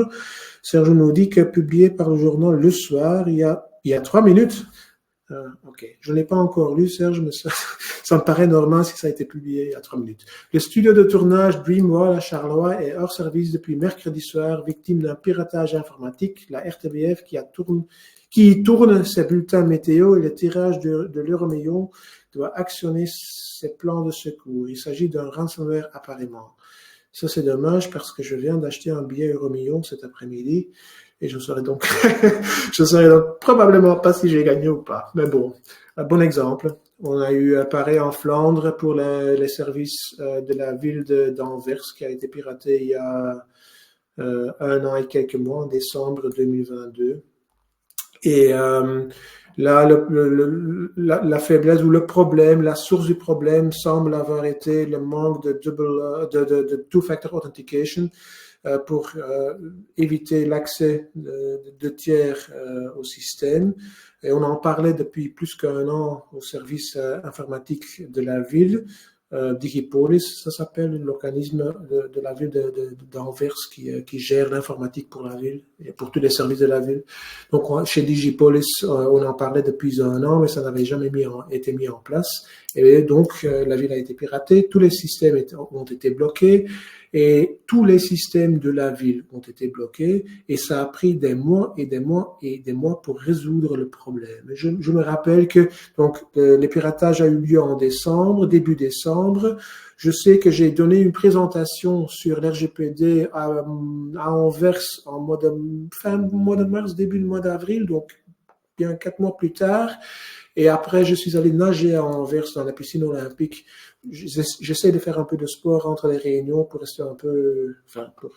Serge nous dit que publié par le journal Le Soir il y a 3 minutes. Ok, je ne l'ai pas encore lu, Serge, mais ça me paraît normal si ça a été publié il y a 3 minutes. Le studio de tournage Dreamwall à Charleroi est hors service depuis mercredi soir, victime d'un piratage informatique. La RTBF qui tourne ses bulletins météo et le tirage de l'Euromillion doit actionner ses plans de secours. Il s'agit d'un ransomware apparemment. Ça, c'est dommage parce que je viens d'acheter un billet Euromillion cet après-midi. Et je saurais donc probablement pas si j'ai gagné ou pas. Mais bon, un bon exemple. On a eu pareil en Flandre pour les services de la ville d'Anvers qui a été piraté il y a 1 an et quelques mois, en décembre 2022. Et là, la faiblesse ou le problème, la source du problème semble avoir été le manque de two-factor authentication. Pour éviter l'accès de tiers au système. Et on en parlait depuis plus qu'1 an au service informatique de la ville. Digipolis, ça s'appelle, l'organisme de la ville d'Anvers qui gère l'informatique pour la ville et pour tous les services de la ville. Donc, chez Digipolis, on en parlait depuis 1 an, mais ça n'avait jamais été mis en place. Et donc, la ville a été piratée, tous les systèmes ont été bloqués. Et tous les systèmes de la ville ont été bloqués et ça a pris des mois et des mois et des mois pour résoudre le problème. Je me rappelle que donc le piratage a eu lieu en décembre, début décembre. Je sais que j'ai donné une présentation sur l'RGPD à Anvers fin mois de mars, début du mois d'avril, donc bien 4 mois plus tard. Et après, je suis allé nager à Anvers dans la piscine olympique. J'essaie de faire un peu de sport entre les réunions pour rester un peu, pour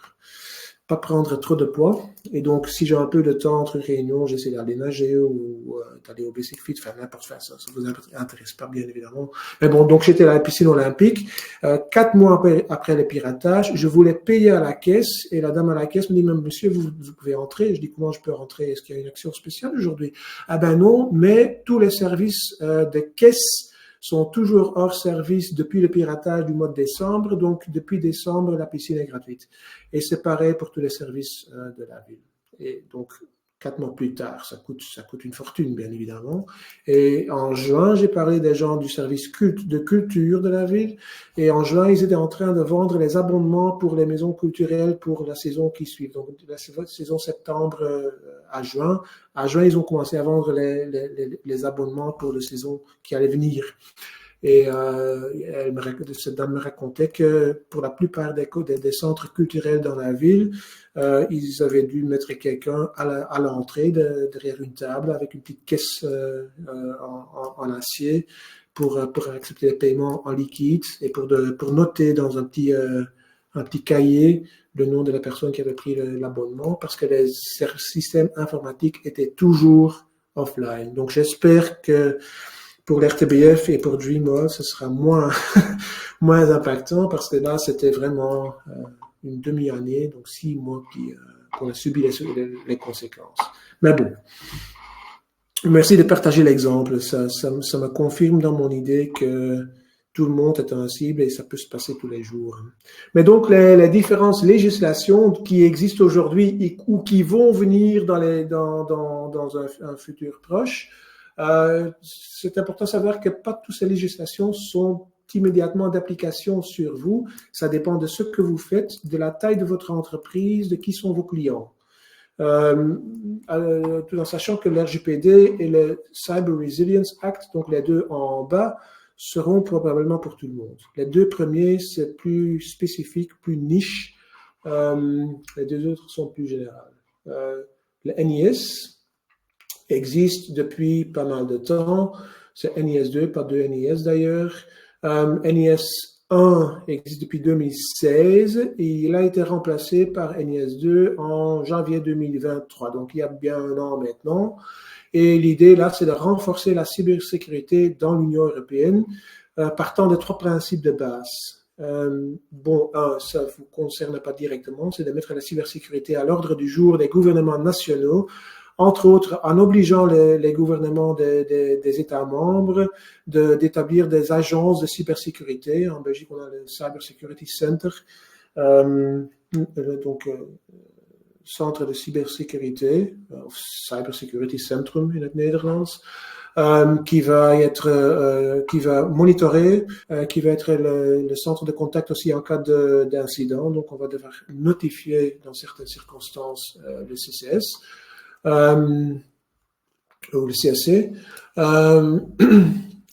pas prendre trop de poids. Et donc, si j'ai un peu de temps entre réunions, j'essaie d'aller nager ou d'aller au Basic Fit, n'importe quoi. Ça vous intéresse pas, bien évidemment. Mais bon, donc j'étais à la piscine olympique. 4 mois après le piratage, je voulais payer à la caisse et la dame à la caisse me dit, même monsieur, vous pouvez entrer. Je dis, comment je peux rentrer? Est-ce qu'il y a une action spéciale aujourd'hui? Ah ben non, mais tous les services de caisse sont toujours hors service depuis le piratage du mois de décembre. Donc, depuis décembre, la piscine est gratuite. Et c'est pareil pour tous les services de la ville. Et donc, 4 mois plus tard, ça coûte une fortune, bien évidemment. Et en juin, j'ai parlé des gens du service de culture de la ville. Et en juin, ils étaient en train de vendre les abonnements pour les maisons culturelles pour la saison qui suit. Donc, la saison septembre à juin. À juin, ils ont commencé à vendre les abonnements pour la saison qui allait venir. Et cette dame me racontait que pour la plupart des centres culturels dans la ville, ils avaient dû mettre quelqu'un à l'entrée derrière une table avec une petite caisse en acier pour accepter les paiements en liquide et pour noter dans un petit cahier le nom de la personne qui avait pris l'abonnement parce que les systèmes informatiques étaient toujours offline. Donc j'espère que pour l'RTBF et pour Dreamwall, ce sera moins impactant parce que là, c'était vraiment une demi-année, donc 6 mois qu'on a subi les conséquences. Mais bon, merci de partager l'exemple. Ça me confirme dans mon idée que tout le monde est un cible et ça peut se passer tous les jours. Mais donc, les différentes législations qui existent aujourd'hui ou qui vont venir dans un futur proche, c'est important de savoir que pas toutes ces législations sont immédiatement d'application sur vous. Ça dépend de ce que vous faites, de la taille de votre entreprise, de qui sont vos clients. Tout en sachant que l'RGPD et le Cyber Resilience Act, donc les deux en bas, seront probablement pour tout le monde. Les deux premiers, c'est plus spécifique, plus niche. Les deux autres sont plus générales. Le NIS existe depuis pas mal de temps. C'est NIS 2, pas 2 NIS d'ailleurs. NIS 1 existe depuis 2016 et il a été remplacé par NIS 2 en janvier 2023. Donc, il y a bien un an maintenant. Et l'idée, là, c'est de renforcer la cybersécurité dans l'Union européenne, partant de 3 principes de base. Bon, ça ne vous concerne pas directement, c'est de mettre la cybersécurité à l'ordre du jour des gouvernements nationaux, entre autres en obligeant les gouvernements des États membres d'établir des agences de cybersécurité. En Belgique, on a le Cyber Security Center, centre de cybersécurité, of Cyber Security Centrum in het Nederlands, qui va monitorer, qui va être le centre de contact aussi en cas d'incident. Donc, on va devoir notifier dans certaines circonstances le CCS ou le CSC.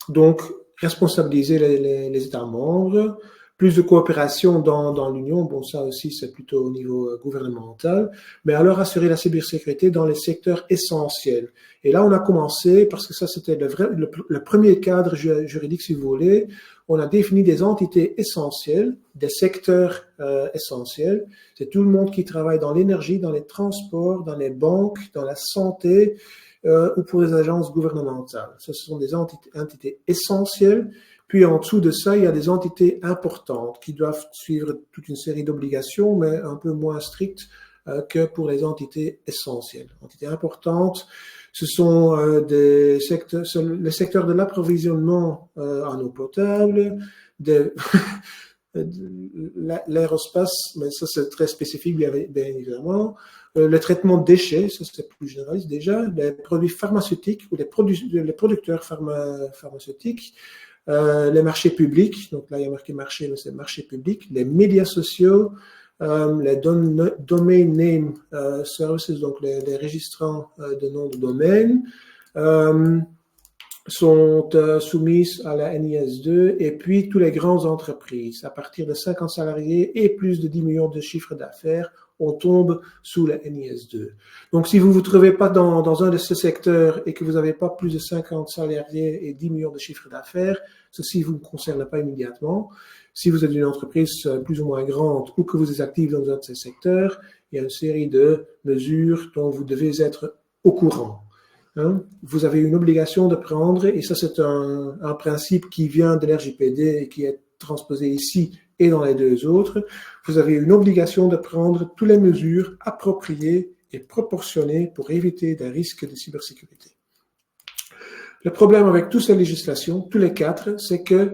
Donc, responsabiliser les États membres. Plus de coopération dans l'Union, bon, ça aussi, c'est plutôt au niveau gouvernemental, mais alors assurer la cybersécurité dans les secteurs essentiels. Et là, on a commencé, parce que ça, c'était le premier cadre juridique, si vous voulez, on a défini des entités essentielles, des secteurs essentiels. C'est tout le monde qui travaille dans l'énergie, dans les transports, dans les banques, dans la santé, ou pour les agences gouvernementales. Ce sont des entités essentielles. Puis en dessous de ça, il y a des entités importantes qui doivent suivre toute une série d'obligations, mais un peu moins strictes que pour les entités essentielles. Entités importantes, ce sont le secteur de l'approvisionnement en eau potable, l'aérospace, mais ça c'est très spécifique bien évidemment, le traitement de déchets, ça c'est plus généraliste déjà, les produits pharmaceutiques ou les producteurs pharmaceutiques, les marchés publics, donc là il y a marqué marché, mais c'est marché public, les médias sociaux, les domain name services, donc les registrants de noms de domaine, sont soumises à la NIS 2 et puis toutes les grandes entreprises, à partir de 50 salariés et plus de 10 millions de chiffres d'affaires, on tombe sous la NIS 2. Donc, si vous ne vous trouvez pas dans un de ces secteurs et que vous n'avez pas plus de 50 salariés et 10 millions de chiffres d'affaires, ceci ne vous concerne pas immédiatement. Si vous êtes une entreprise plus ou moins grande ou que vous êtes actif dans un de ces secteurs, il y a une série de mesures dont vous devez être au courant. Vous avez une obligation de prendre, et ça c'est un principe qui vient de l'RGPD et qui est transposé ici et dans les deux autres, vous avez une obligation de prendre toutes les mesures appropriées et proportionnées pour éviter des risques de cybersécurité. Le problème avec toutes ces législations, tous les 4, c'est que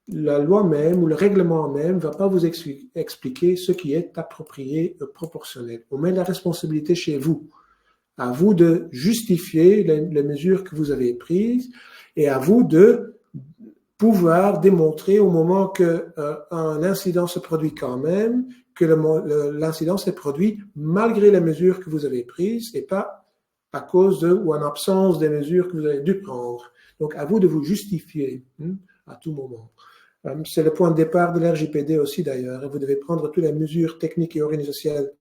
la loi même ou le règlement même ne va pas vous expliquer ce qui est approprié et proportionnel. On met la responsabilité chez vous. À vous de justifier les mesures que vous avez prises et à vous de pouvoir démontrer au moment que un incident se produit quand même, que l'incident s'est produit malgré les mesures que vous avez prises et pas à cause de ou en absence des mesures que vous avez dû prendre. Donc, à vous de vous justifier à tout moment. C'est le point de départ de l'RGPD aussi d'ailleurs. Et vous devez prendre toutes les mesures techniques et organisationnelles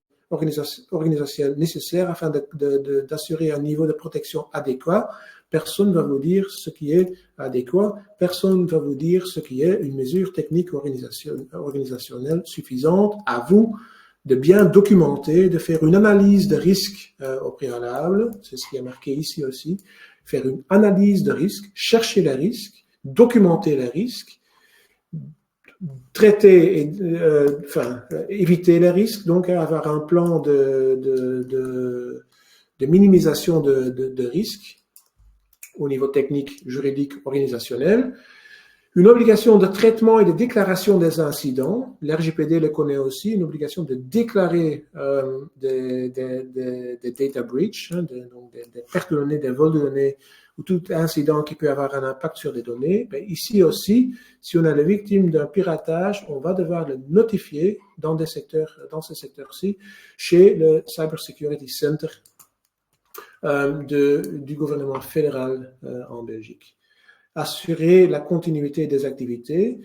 nécessaires afin d'assurer un niveau de protection adéquat. Personne ne va vous dire ce qui est adéquat, personne ne va vous dire ce qui est une mesure technique organisationnelle suffisante. À vous de bien documenter, de faire une analyse de risque au préalable, c'est ce qui est marqué ici aussi, faire une analyse de risque, chercher les risques, documenter les risques, traiter, éviter les risques, donc avoir un plan de minimisation de risques au niveau technique, juridique, organisationnel. Une obligation de traitement et de déclaration des incidents. L'RGPD le connaît aussi, une obligation de déclarer des data breach, donc des pertes de données, des vols de données, ou tout incident qui peut avoir un impact sur les données. Mais ici aussi, si on a la victime d'un piratage, on va devoir le notifier dans ces secteurs-ci, chez le Cyber Security Center du gouvernement fédéral en Belgique. Assurer la continuité des activités,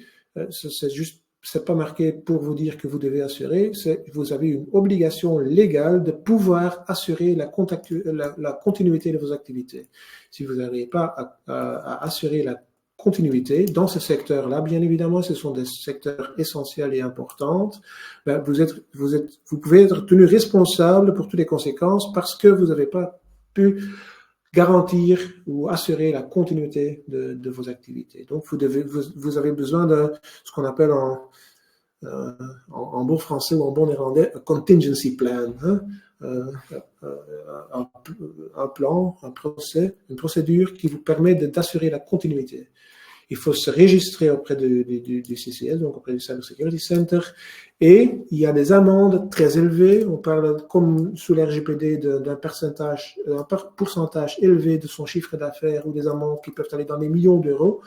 c'est pas marqué pour vous dire que vous devez assurer, vous avez une obligation légale de pouvoir assurer la continuité de vos activités. Si vous n'arrivez pas à assurer la continuité dans ce secteur-là, bien évidemment, ce sont des secteurs essentiels et importants, ben vous pouvez être tenu responsable pour toutes les conséquences parce que vous n'avez pas pu garantir ou assurer la continuité de vos activités. Donc, vous avez besoin de ce qu'on appelle en bon français ou en bon néerlandais, un contingency plan, un plan, une procédure qui vous permet d'assurer la continuité. Il faut se registrer auprès du CCS, donc auprès du Cyber Security Center, et il y a des amendes très élevées. On parle, comme sous l'RGPD, d'un pourcentage élevé de son chiffre d'affaires ou des amendes qui peuvent aller dans des millions d'euros.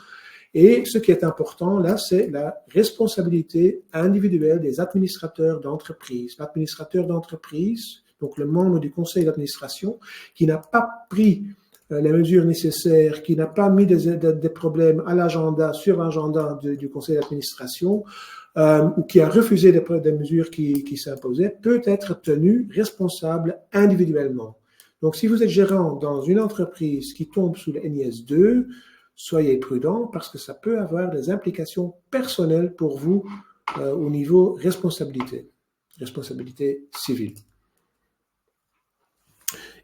Et ce qui est important là, c'est la responsabilité individuelle des administrateurs d'entreprise. L'administrateur d'entreprise, donc le membre du conseil d'administration, qui n'a pas pris les mesures nécessaires, qui n'a pas mis des problèmes sur l'agenda du conseil d'administration, ou qui a refusé des mesures qui s'imposaient, peut être tenu responsable individuellement. Donc, si vous êtes gérant dans une entreprise qui tombe sous le NIS 2, soyez prudent parce que ça peut avoir des implications personnelles pour vous au niveau responsabilité civile.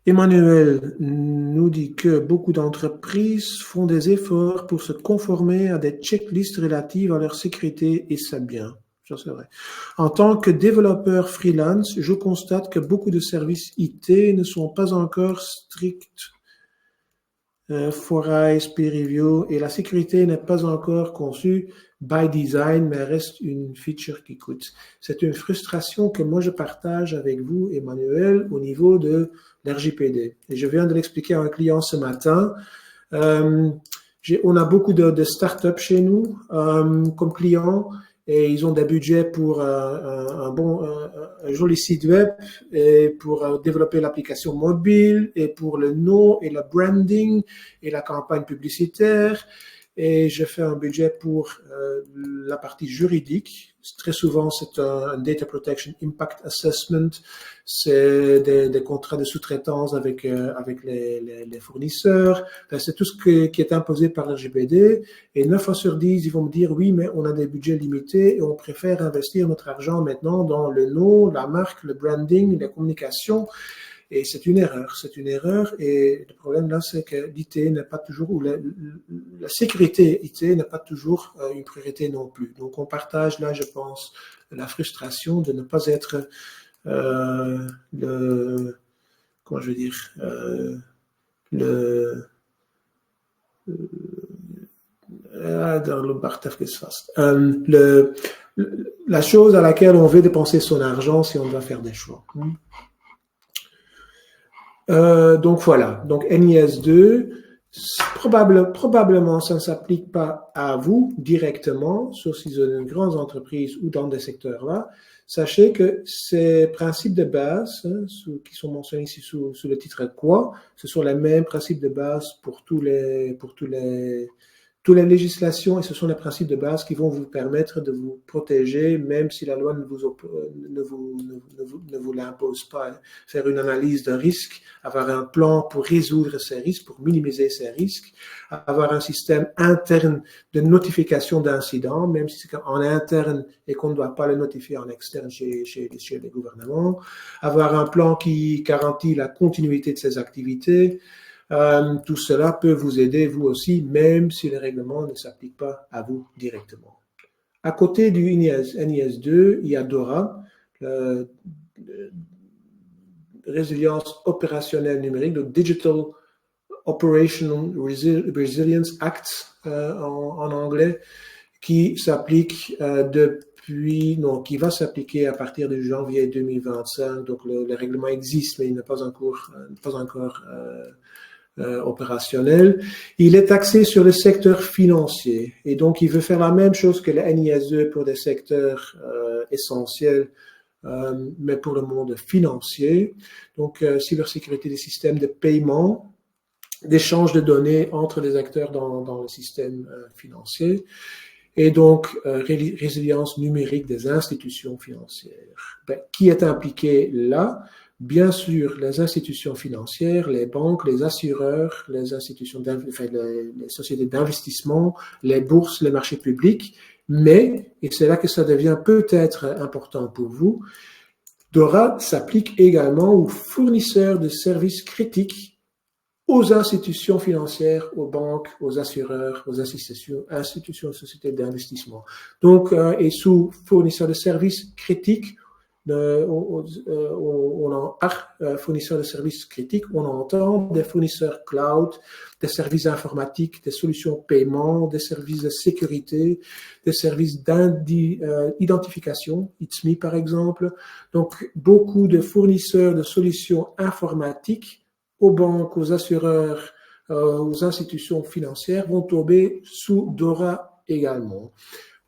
Emmanuel nous dit que beaucoup d'entreprises font des efforts pour se conformer à des checklists relatives à leur sécurité et c'est bien. Ça, c'est vrai. En tant que développeur freelance, je constate que beaucoup de services IT ne sont pas encore stricts for eyes, peer review, et la sécurité n'est pas encore conçue by design, mais reste une feature qui coûte. C'est une frustration que moi je partage avec vous, Emmanuel, au niveau de l'RGPD. Et je viens de l'expliquer à un client ce matin. On a beaucoup de startups chez nous comme clients et ils ont des budgets pour un joli site web et pour développer l'application mobile et pour le nom et le branding et la campagne publicitaire. Et je fais un budget pour la partie juridique. Très souvent, c'est un Data Protection Impact Assessment. C'est des contrats de sous-traitance avec les fournisseurs. C'est tout ce qui est imposé par la RGPD. Et 9 fois sur 10, ils vont me dire, oui, mais on a des budgets limités et on préfère investir notre argent maintenant dans le nom, la marque, le branding, la communication. Et c'est une erreur. Et le problème là, c'est que l'IT n'est pas toujours, ou la sécurité IT n'est pas toujours une priorité non plus. Donc on partage là, je pense, la frustration de ne pas être dans la chose à laquelle on veut dépenser son argent si on doit faire des choix. Donc voilà, donc NIS 2, probablement ça ne s'applique pas à vous directement, sauf si vous êtes une grande entreprise ou dans des secteurs là. Sachez que ces principes de base qui sont mentionnés ici sous le titre quoi, ce sont les mêmes principes de base pour toutes les législations et ce sont les principes de base qui vont vous permettre de vous protéger même si la loi ne vous l'impose pas. Faire une analyse de risque, avoir un plan pour résoudre ces risques, pour minimiser ces risques, avoir un système interne de notification d'incidents, même si c'est en interne et qu'on ne doit pas le notifier en externe chez les gouvernements, avoir un plan qui garantit la continuité de ces activités. Tout cela peut vous aider, vous aussi, même si les règlements ne s'appliquent pas à vous directement. À côté du NIS2, il y a DORA, résilience opérationnelle numérique, le Digital Operational Resilience Act en anglais, qui s'applique qui va s'appliquer à partir de janvier 2025. Donc le règlement existe, mais il n'est pas encore opérationnel. Il est axé sur le secteur financier et donc il veut faire la même chose que le NIS2 pour des secteurs essentiels, mais pour le monde financier. Donc cybersécurité des systèmes de paiement, d'échange de données entre les acteurs dans le système financier. Et donc, résilience numérique des institutions financières. Qui est impliqué là? Bien sûr, les institutions financières, les banques, les assureurs, les institutions, les sociétés d'investissement, les bourses, les marchés publics. Mais, et c'est là que ça devient peut-être important pour vous, DORA s'applique également aux fournisseurs de services critiques, aux institutions financières, aux banques, aux assureurs, aux institutions de sociétés d'investissement. Donc, et sous fournisseurs de services critiques, fournisseurs de services critiques, on entend des fournisseurs cloud, des services informatiques, des solutions paiement, des services de sécurité, des services d'identification, It's Me par exemple. Donc, beaucoup de fournisseurs de solutions informatiques aux banques, aux assureurs, aux institutions financières vont tomber sous DORA également.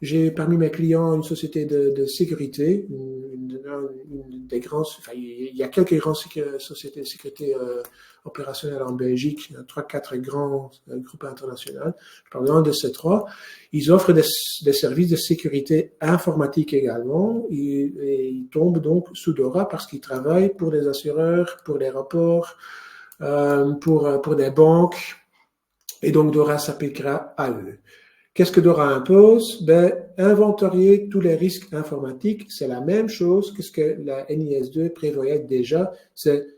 J'ai parmi mes clients une société de sécurité, une des grands, il y a quelques grandes sociétés de sécurité opérationnelles en Belgique, 3-4 grands groupes internationaux. Je parle d'un de ces 3. Ils offrent des services de sécurité informatique également et ils tombent donc sous DORA parce qu'ils travaillent pour des assureurs, pour les rapports, pour des banques, et donc DORA s'appliquera à eux. Qu'est-ce que DORA impose? Inventorier tous les risques informatiques, c'est la même chose que ce que la NIS2 prévoyait déjà, c'est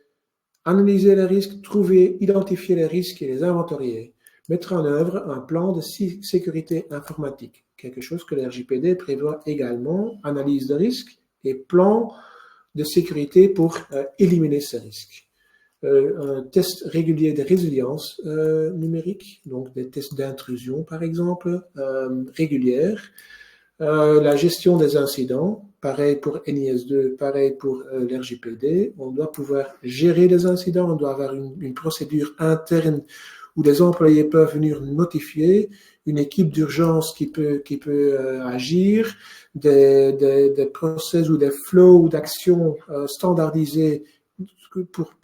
analyser les risques, trouver, identifier les risques et les inventorier, mettre en œuvre un plan de sécurité informatique, quelque chose que le RGPD prévoit également, analyse de risques et plan de sécurité pour éliminer ces risques. Un test régulier de résilience numérique, donc des tests d'intrusion par exemple, régulières. La gestion des incidents, pareil pour NIS2, pareil pour l'RGPD. On doit pouvoir gérer les incidents, on doit avoir une procédure interne où des employés peuvent venir notifier, une équipe d'urgence qui peut agir, des process ou des flows ou d'actions standardisés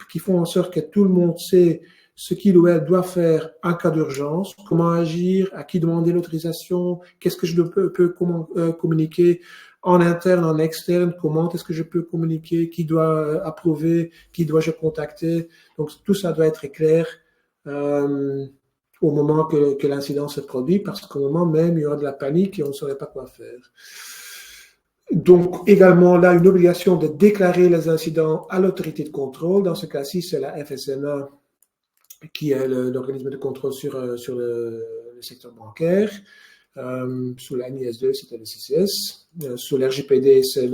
qui font en sorte que tout le monde sait ce qu'il ou elle doit faire en cas d'urgence, comment agir, à qui demander l'autorisation, qu'est-ce que je peux communiquer en interne, en externe, comment est-ce que je peux communiquer, qui doit approuver, qui dois-je contacter. Donc tout ça doit être clair au moment que l'incident se produit, parce qu'au moment même, il y aura de la panique et on ne saurait pas quoi faire. Donc, également, là, une obligation de déclarer les incidents à l'autorité de contrôle. Dans ce cas-ci, c'est la FSMA qui est l'organisme de contrôle sur le secteur bancaire. Sous la NIS2, c'était le CCS. Sous l'RGPD, c'est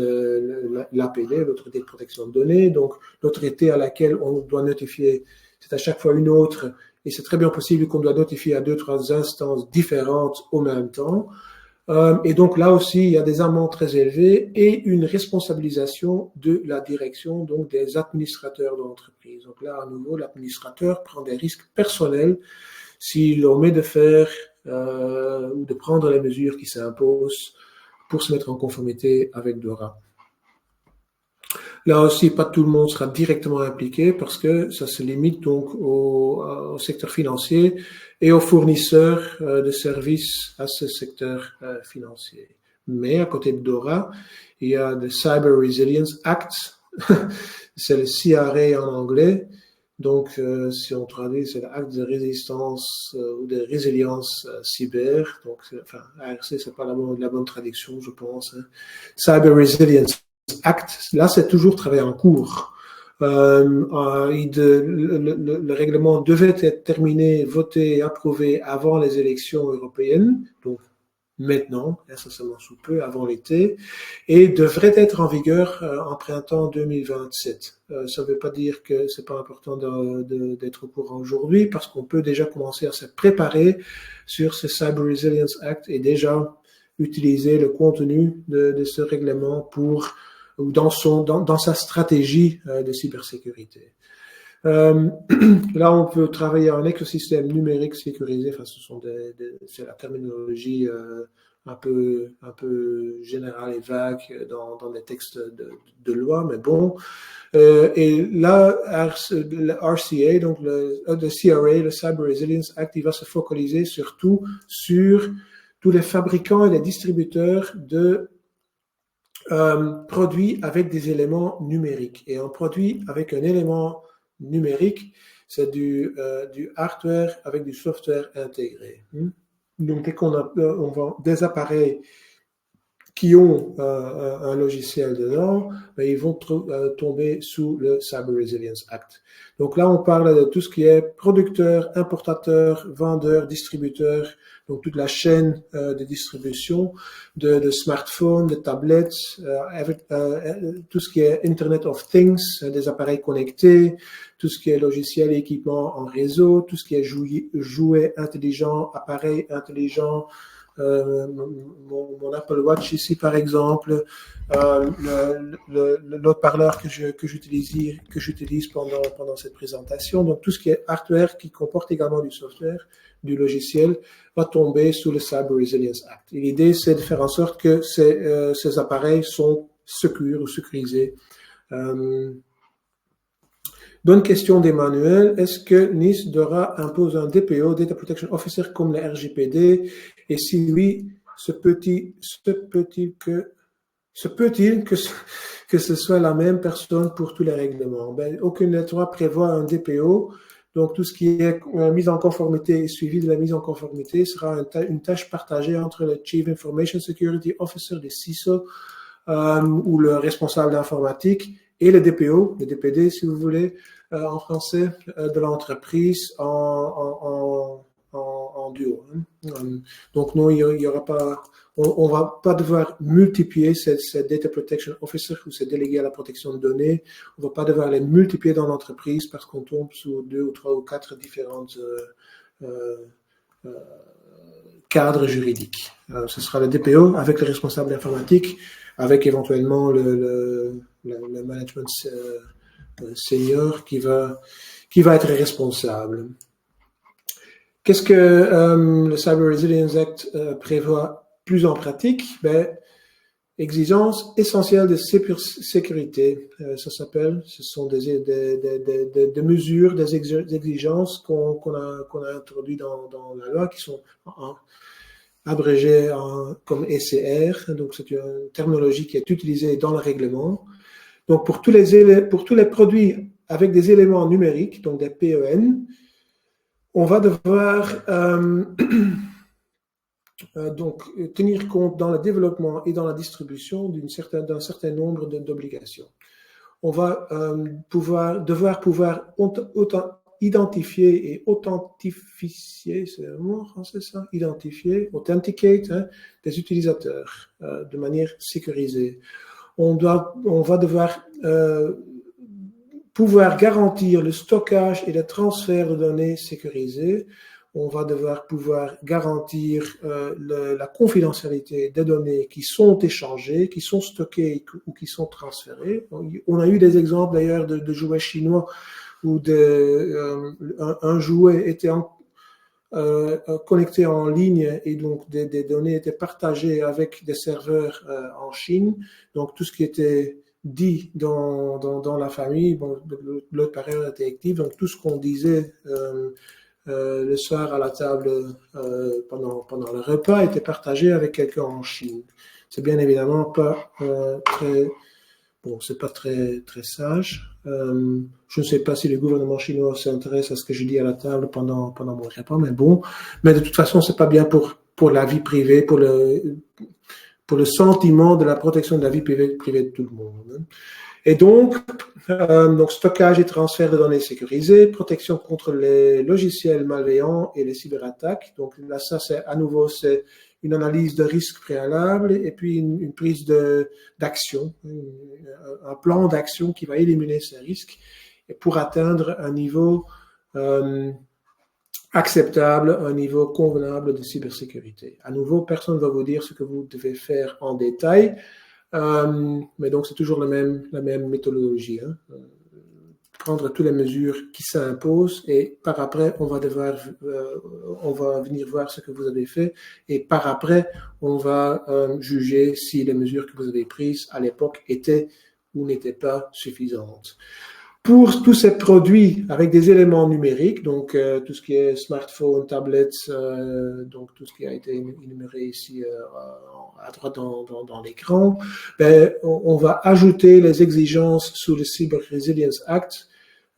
l'APD, l'autorité de protection de données. Donc, l'autorité à laquelle on doit notifier, c'est à chaque fois une autre. Et c'est très bien possible qu'on doit notifier à 2-3 instances différentes au même temps. Et donc là aussi, il y a des amendes très élevées et une responsabilisation de la direction, donc des administrateurs de l'entreprise. Donc là, à nouveau, l'administrateur prend des risques personnels s'il omet de faire ou de prendre les mesures qui s'imposent pour se mettre en conformité avec DORA. Là aussi, pas tout le monde sera directement impliqué parce que ça se limite donc au secteur financier et aux fournisseurs de services à ce secteur financier. Mais à côté de DORA, il y a le Cyber Resilience Act, c'est le CRA en anglais. Donc, si on traduit, c'est l'acte de résistance ou de résilience cyber. Donc, enfin, ARC, c'est pas la bonne traduction, je pense. Hein. Cyber Resilience Act, là, c'est toujours travail en cours. Le règlement devait être terminé, voté et approuvé avant les élections européennes. Donc, maintenant, essentiellement sous peu, avant l'été, et devrait être en vigueur en printemps 2027. Ça ne veut pas dire que c'est pas important d'être au courant aujourd'hui, parce qu'on peut déjà commencer à se préparer sur ce Cyber Resilience Act et déjà utiliser le contenu de ce règlement pour ou dans sa stratégie de cybersécurité. Là, on peut travailler en écosystème numérique sécurisé. Enfin, c'est la terminologie un peu générale et vague dans les textes de loi, mais bon. Et là, le RCA, donc le CRA, le Cyber Resilience Act, il va se focaliser surtout sur tous les fabricants et les distributeurs de produits avec des éléments numériques. Et un produit avec un élément numérique, c'est du hardware avec du software intégré. Donc, dès qu'on vend des appareils qui ont un logiciel dedans, ben, ils vont tomber sous le Cyber Resilience Act. Donc là, on parle de tout ce qui est producteur, importateur, vendeur, distributeur, donc toute la chaîne de distribution de smartphones, de tablettes, tout ce qui est Internet of Things, des appareils connectés, tout ce qui est logiciel et équipement en réseau, tout ce qui est jouets intelligents, appareils intelligents, mon Apple Watch ici par exemple, le haut-parleur que j'utilise pendant cette présentation. Donc tout ce qui est hardware qui comporte également du software, du logiciel, va tomber sous le Cyber Resilience Act. Et l'idée, c'est de faire en sorte que ces appareils sont secures ou sécurisés. Bonne question d'Emmanuel. Est-ce que NIST devra imposer un DPO, Data Protection Officer, comme le RGPD? Et si oui, se peut-il que ce soit la même personne pour tous les règlements? Ben, aucune des trois prévoit un DPO. Donc, tout ce qui est mise en conformité et suivi de la mise en conformité sera une tâche partagée entre le Chief Information Security Officer, le CISO, ou le responsable d'informatique, et le DPO, le DPD, si vous voulez, en français, de l'entreprise en duo. Donc, non, il y aura pas, on va pas devoir multiplier ces Data Protection Officer ou ces délégués à la protection de données. On va pas devoir les multiplier dans l'entreprise parce qu'on tombe sous 2 ou 3 ou 4 différentes cadres juridiques. Ce sera le DPO avec le responsable informatique, avec éventuellement le management senior qui va être responsable. Qu'est-ce que le Cyber Resilience Act prévoit plus en pratique? Ben, exigences essentielles de sécurité, ça s'appelle. Ce sont des mesures, des exigences qu'on a introduites dans la loi qui sont abrégées comme ECR. Donc, c'est une terminologie qui est utilisée dans le règlement. Donc, pour tous les produits avec des éléments numériques, donc des PEN, on va devoir donc tenir compte dans le développement et dans la distribution d'un certain nombre d'obligations. On va devoir pouvoir identifier et authentifier, c'est un mot en français ça, identifier, authenticate, des utilisateurs de manière sécurisée. On va devoir pouvoir garantir le stockage et le transfert de données sécurisées. On va devoir pouvoir garantir la confidentialité des données qui sont échangées, qui sont stockées ou qui sont transférées. On a eu des exemples d'ailleurs de jouets chinois où un jouet était connecté en ligne et donc des données étaient partagées avec des serveurs en Chine. Donc tout ce qui était dit dans la famille, bon, l'autre parent était actif, donc tout ce qu'on disait le soir à la table pendant le repas était partagé avec quelqu'un en Chine. C'est bien évidemment pas c'est pas très sage. Je ne sais pas si le gouvernement chinois s'intéresse à ce que je dis à la table pendant mon repas, mais de toute façon c'est pas bien pour la vie privée, pour le sentiment de la protection de la vie privée de tout le monde. Et donc stockage et transfert de données sécurisées, protection contre les logiciels malveillants et les cyberattaques. Donc là, ça, c'est une analyse de risque préalable et puis une prise d'action, un plan d'action qui va éliminer ces risques et pour atteindre un niveau acceptable, un niveau convenable de cybersécurité. À nouveau, personne ne va vous dire ce que vous devez faire en détail, mais donc c'est toujours la même méthodologie. Hein. Prendre toutes les mesures qui s'imposent et par après, on va venir voir ce que vous avez fait et par après, on va juger si les mesures que vous avez prises à l'époque étaient ou n'étaient pas suffisantes. Pour tous ces produits avec des éléments numériques, donc tout ce qui est smartphone, tablette, donc tout ce qui a été énuméré ici à droite dans l'écran, on va ajouter les exigences sous le Cyber Resilience Act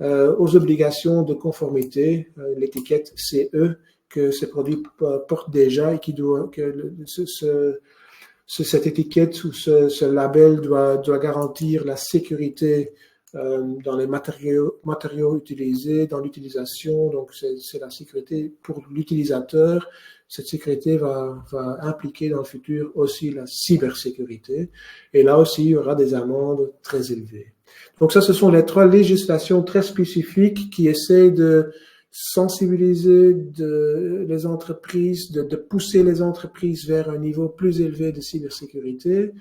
aux obligations de conformité, l'étiquette CE que ces produits portent déjà et qui doit cette étiquette ou ce label doit garantir la sécurité dans les matériaux utilisés, dans l'utilisation, donc c'est la sécurité pour l'utilisateur. Cette sécurité va impliquer dans le futur aussi la cybersécurité. Et là aussi, il y aura des amendes très élevées. Donc ça, ce sont les 3 législations très spécifiques qui essaient de sensibiliser les entreprises, de pousser les entreprises vers un niveau plus élevé de cybersécurité.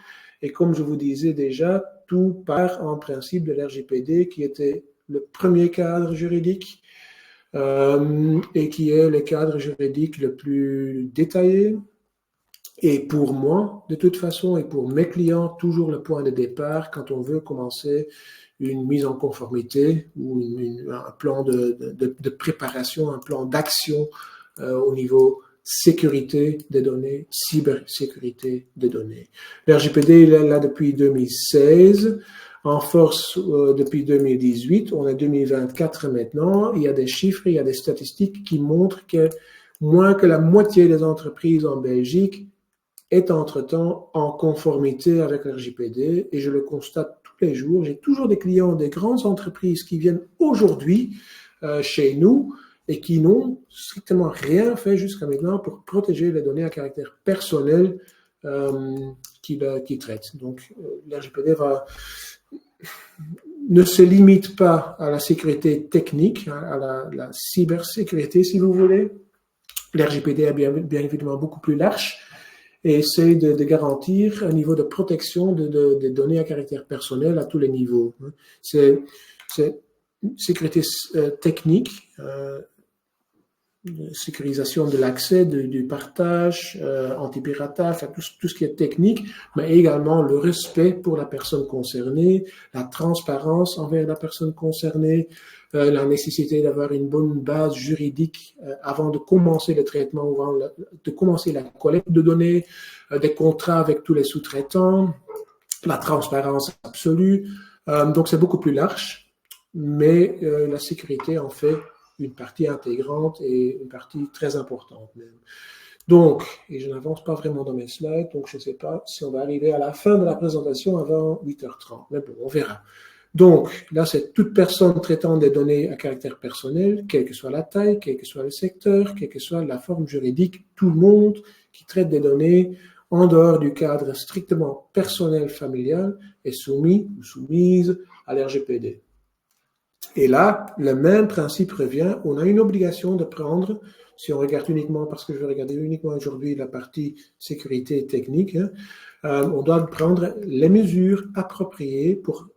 Et comme je vous disais déjà, tout part en principe de l'RGPD qui était le premier cadre juridique et qui est le cadre juridique le plus détaillé. Et pour moi, de toute façon, et pour mes clients, toujours le point de départ quand on veut commencer une mise en conformité ou un plan de préparation, un plan d'action au niveau sécurité des données, cybersécurité des données. L'RGPD est là depuis 2016, en force depuis 2018, on est 2024 maintenant, il y a des chiffres, il y a des statistiques qui montrent que moins que la moitié des entreprises en Belgique est entre-temps en conformité avec l'RGPD et je le constate tous les jours. J'ai toujours des clients des grandes entreprises qui viennent aujourd'hui chez nous et qui n'ont strictement rien fait jusqu'à maintenant pour protéger les données à caractère personnel qu'ils traitent. Donc, l'RGPD ne se limite pas à la sécurité technique, à la cybersécurité, si vous voulez. L'RGPD est bien évidemment beaucoup plus large et essaie de garantir un niveau de protection des données à caractère personnel à tous les niveaux. C'est sécurité technique, sécurisation de l'accès, du partage, anti-piratage, tout ce qui est technique, mais également le respect pour la personne concernée, la transparence envers la personne concernée, la nécessité d'avoir une bonne base juridique avant de commencer le traitement, avant de commencer la collecte de données, des contrats avec tous les sous-traitants, la transparence absolue. Donc c'est beaucoup plus large, mais la sécurité en fait une partie intégrante et une partie très importante même. Donc, et je n'avance pas vraiment dans mes slides, donc je ne sais pas si on va arriver à la fin de la présentation avant 8h30, mais bon, on verra. Donc, là, c'est toute personne traitant des données à caractère personnel, quelle que soit la taille, quel que soit le secteur, quelle que soit la forme juridique, tout le monde qui traite des données en dehors du cadre strictement personnel familial est soumis ou soumise à l'RGPD. Et là, le même principe revient. On a une obligation de prendre, si on regarde uniquement, parce que je vais regarder uniquement aujourd'hui la partie sécurité technique, on doit prendre les mesures appropriées pour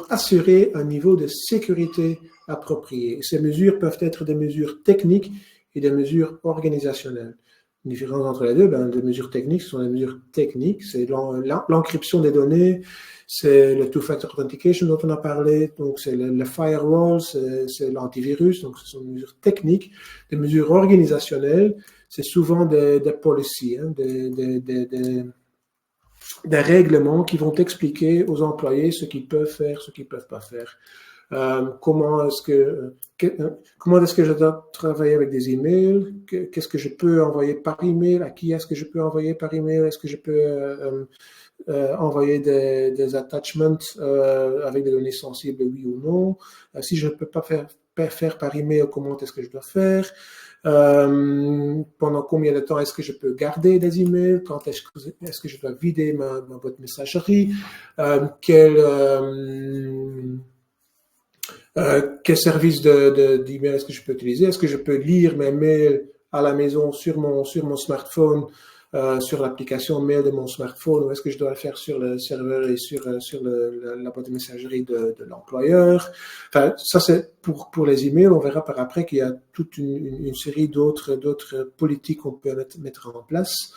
assurer un niveau de sécurité approprié. Ces mesures peuvent être des mesures techniques et des mesures organisationnelles. La différence entre les deux, les mesures techniques, ce sont les mesures techniques, c'est l'encryption des données, c'est le two-factor authentication dont on a parlé, donc c'est le firewall, c'est l'antivirus, donc ce sont des mesures techniques. Des mesures organisationnelles, c'est souvent des policies, des règlements qui vont expliquer aux employés ce qu'ils peuvent faire, ce qu'ils ne peuvent pas faire. Comment est-ce que je dois travailler avec des emails? Qu'est-ce que je peux envoyer par email? À qui est-ce que je peux envoyer par email? Est-ce que je peux envoyer des attachments avec des données sensibles, oui ou non? Si je ne peux pas faire par email, comment est-ce que je dois faire? Pendant combien de temps est-ce que je peux garder des emails, quand est-ce que je dois vider ma boîte messagerie, quel service d'email est-ce que je peux utiliser, est-ce que je peux lire mes mails à la maison sur mon smartphone, sur l'application mail de mon smartphone, ou est-ce que je dois le faire sur le serveur et sur la boîte de messagerie de l'employeur. Enfin, ça c'est pour les emails. On verra par après qu'il y a toute une série d'autres politiques qu'on peut mettre en place.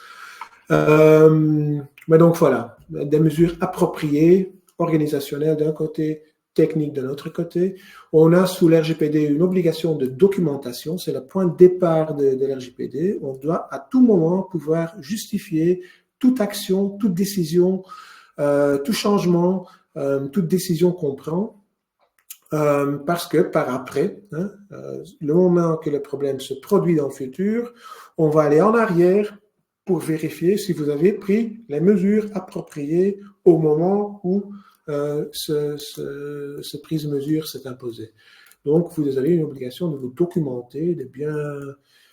Mais donc voilà, des mesures appropriées, organisationnelles d'un côté, technique de notre côté. On a sous l'RGPD une obligation de documentation, c'est le point de départ de l'RGPD. On doit à tout moment pouvoir justifier toute action, toute décision, tout changement, toute décision qu'on prend, parce que par après, le moment que le problème se produit dans le futur, on va aller en arrière pour vérifier si vous avez pris les mesures appropriées au moment où ce prise de mesure s'est imposé. Donc, vous avez une obligation de vous documenter, de bien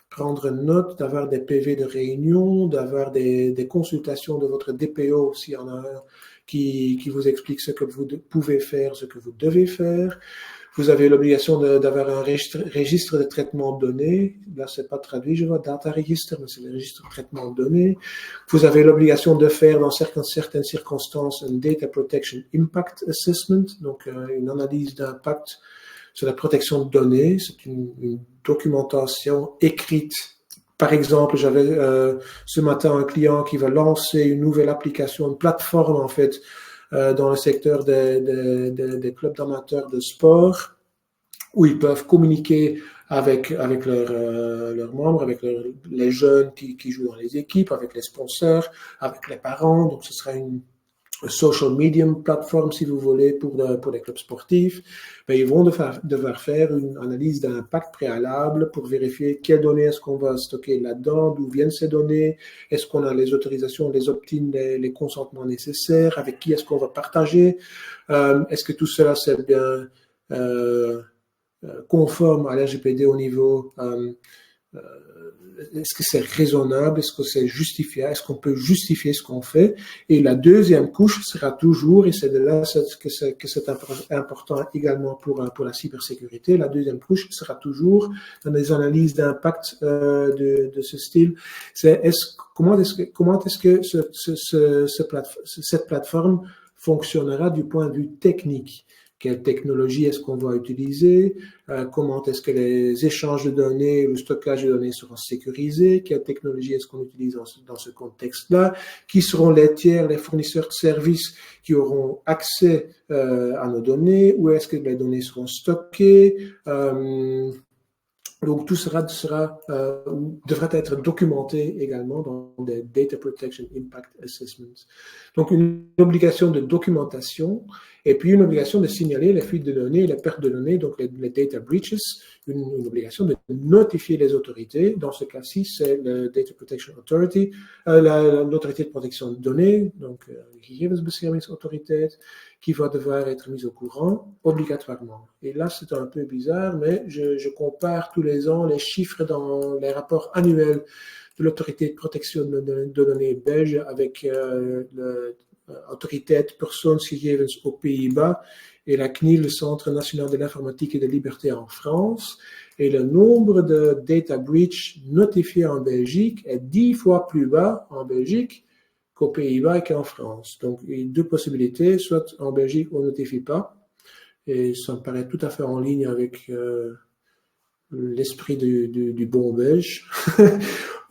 prendre note, d'avoir des PV de réunion, d'avoir des consultations de votre DPO s'il y en a un qui vous explique ce que vous pouvez faire, ce que vous devez faire. Vous avez l'obligation d'avoir un registre de traitement de données. Là, c'est pas traduit, je vois, data register, mais c'est le registre de traitement de données. Vous avez l'obligation de faire, dans certaines circonstances, un Data Protection Impact Assessment, donc une analyse d'impact sur la protection de données. C'est une documentation écrite. Par exemple, j'avais ce matin un client qui va lancer une nouvelle application, une plateforme en fait, dans le secteur des clubs d'amateurs de sport, où ils peuvent communiquer avec leurs membres, avec les jeunes qui jouent dans les équipes, avec les sponsors, avec les parents. Donc, ce sera une social medium plateforme, si vous voulez, pour les clubs sportifs. Ben, ils vont devoir faire une analyse d'impact préalable pour vérifier quelles données est-ce qu'on va stocker là-dedans, d'où viennent ces données, est-ce qu'on a les autorisations, les opt-in, les consentements nécessaires, avec qui est-ce qu'on va partager, est-ce que tout cela c'est bien conforme à l'RGPD au niveau est-ce que c'est raisonnable, est-ce que c'est justifiable, est-ce qu'on peut justifier ce qu'on fait. Et la deuxième couche sera toujours, et c'est de là que c'est important également pour la cybersécurité, la deuxième couche sera toujours dans des analyses d'impact de ce style, c'est comment est-ce que cette plateforme fonctionnera du point de vue technique. Quelle technologie est-ce qu'on va utiliser, comment est-ce que les échanges de données, le stockage de données seront sécurisés, quelle technologie est-ce qu'on utilise dans ce contexte-là, qui seront les tiers, les fournisseurs de services qui auront accès à nos données, où est-ce que les données seront stockées. Donc, tout devra être documenté également dans des Data Protection Impact Assessments. Donc, une obligation de documentation et puis une obligation de signaler les fuites de données, les pertes de données, donc les data breaches, une obligation de notifier les autorités. Dans ce cas-ci, c'est le Data Protection Authority, l'autorité de protection de données, donc gegevensbeschermingsautoriteit, qui va devoir être mise au courant obligatoirement. Et là, c'est un peu bizarre, mais je compare tous les ans les chiffres dans les rapports annuels de l'autorité de protection de données belge avec l'autorité persoonsgegevens aux Pays-Bas et la CNIL, le Centre national de l'informatique et de liberté en France. Et le nombre de data breach notifiés en Belgique est 10 fois plus bas en Belgique qu'aux Pays-Bas et qu'en France. Donc, il y a deux possibilités, soit en Belgique, on ne notifie pas, et ça me paraît tout à fait en ligne avec l'esprit du bon belge,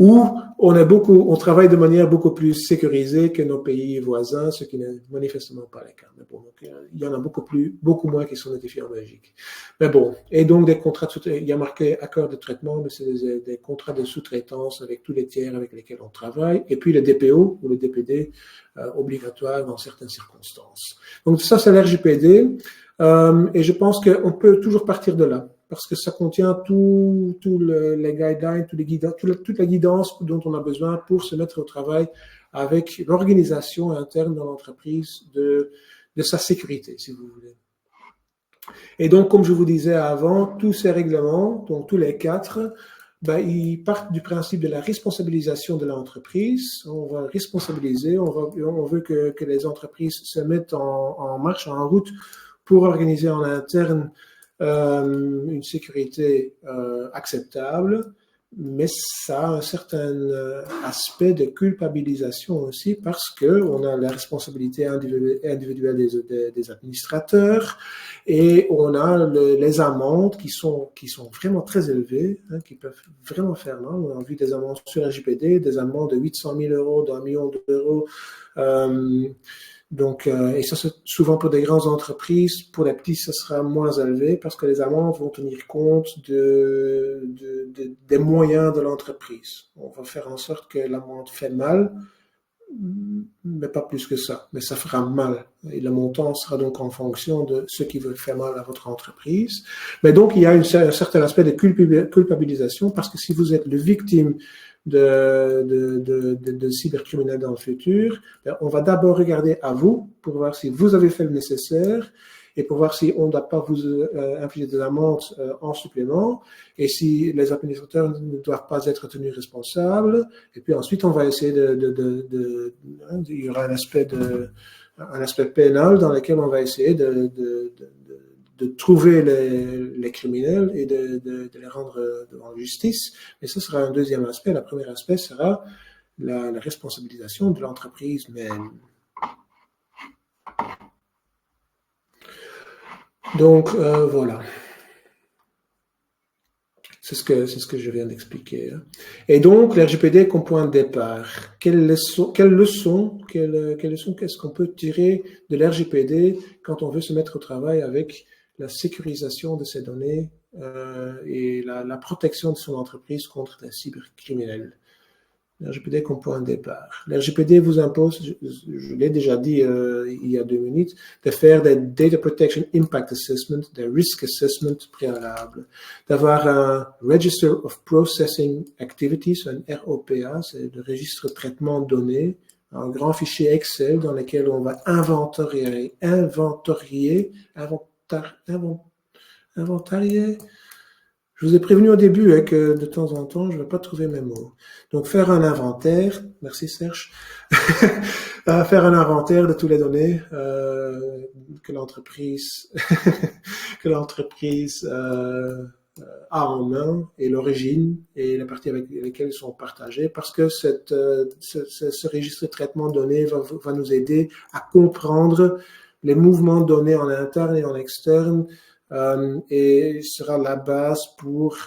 où on travaille de manière beaucoup plus sécurisée que nos pays voisins, ce qui n'est manifestement pas le cas. Mais bon, donc, il y en a beaucoup moins qui sont notifiés en Belgique. Mais bon, et donc des contrats il y a marqué accord de traitement, mais c'est des contrats de sous-traitance avec tous les tiers avec lesquels on travaille, et puis le DPO ou le DPD obligatoire dans certaines circonstances. Donc ça, c'est l'RGPD, et je pense qu'on peut toujours partir de là, parce que ça contient tous les guidelines, toute la guidance dont on a besoin pour se mettre au travail avec l'organisation interne dans l'entreprise de sa sécurité, si vous voulez. Et donc, comme je vous disais avant, tous ces règlements, donc tous les 4, Ils partent du principe de la responsabilisation de l'entreprise. On va responsabiliser, on veut que les entreprises se mettent en marche, en route pour organiser en interne une sécurité acceptable, mais ça a un certain aspect de culpabilisation aussi parce qu'on a la responsabilité individuelle des administrateurs et on a les amendes qui sont vraiment très élevées, qui peuvent vraiment faire mal. On a vu des amendes sur RGPD, des amendes de 800 000 euros, d'1 million d'euros. Et ça, c'est souvent pour des grandes entreprises. Pour les petits, ça sera moins élevé parce que les amendes vont tenir compte des moyens de l'entreprise. On va faire en sorte que l'amende fait mal, mais pas plus que ça. Mais ça fera mal. Et le montant sera donc en fonction de ce qui veut faire mal à votre entreprise. Mais donc, il y a un certain aspect de culpabilisation parce que si vous êtes le victime de cybercriminels dans le futur, on va d'abord regarder à vous pour voir si vous avez fait le nécessaire et pour voir si on ne doit pas vous infliger des amendes en supplément et si les administrateurs ne doivent pas être tenus responsables. Et puis ensuite, on va essayer il y aura un aspect pénal dans lequel on va essayer de trouver les criminels et de les rendre devant la justice. Et ce sera un deuxième aspect. Le premier aspect sera la responsabilisation de l'entreprise même. Donc, voilà. C'est ce que je viens d'expliquer. Et donc, l'RGPD comme point de départ. Quelle leçon qu'est-ce qu'on peut tirer de l'RGPD quand on veut se mettre au travail avec la sécurisation de ses données et la protection de son entreprise contre les cybercriminels. L'RGPD comme point de départ. L'RGPD vous impose, je l'ai déjà dit il y a 2 minutes, de faire des Data Protection Impact Assessment, des Risk Assessment préalables, d'avoir un Register of Processing Activities, un ROPA, c'est le registre de traitement de données, un grand fichier Excel dans lequel on va inventarier. Je vous ai prévenu au début que de temps en temps, je ne vais pas trouver mes mots. Donc, faire un inventaire, merci Serge, faire un inventaire de toutes les données que l'entreprise a en main et l'origine et les parties avec lesquelles ils sont partagés parce que ce registre de traitement de données va nous aider à comprendre les mouvements de données en interne et en externe et sera la base pour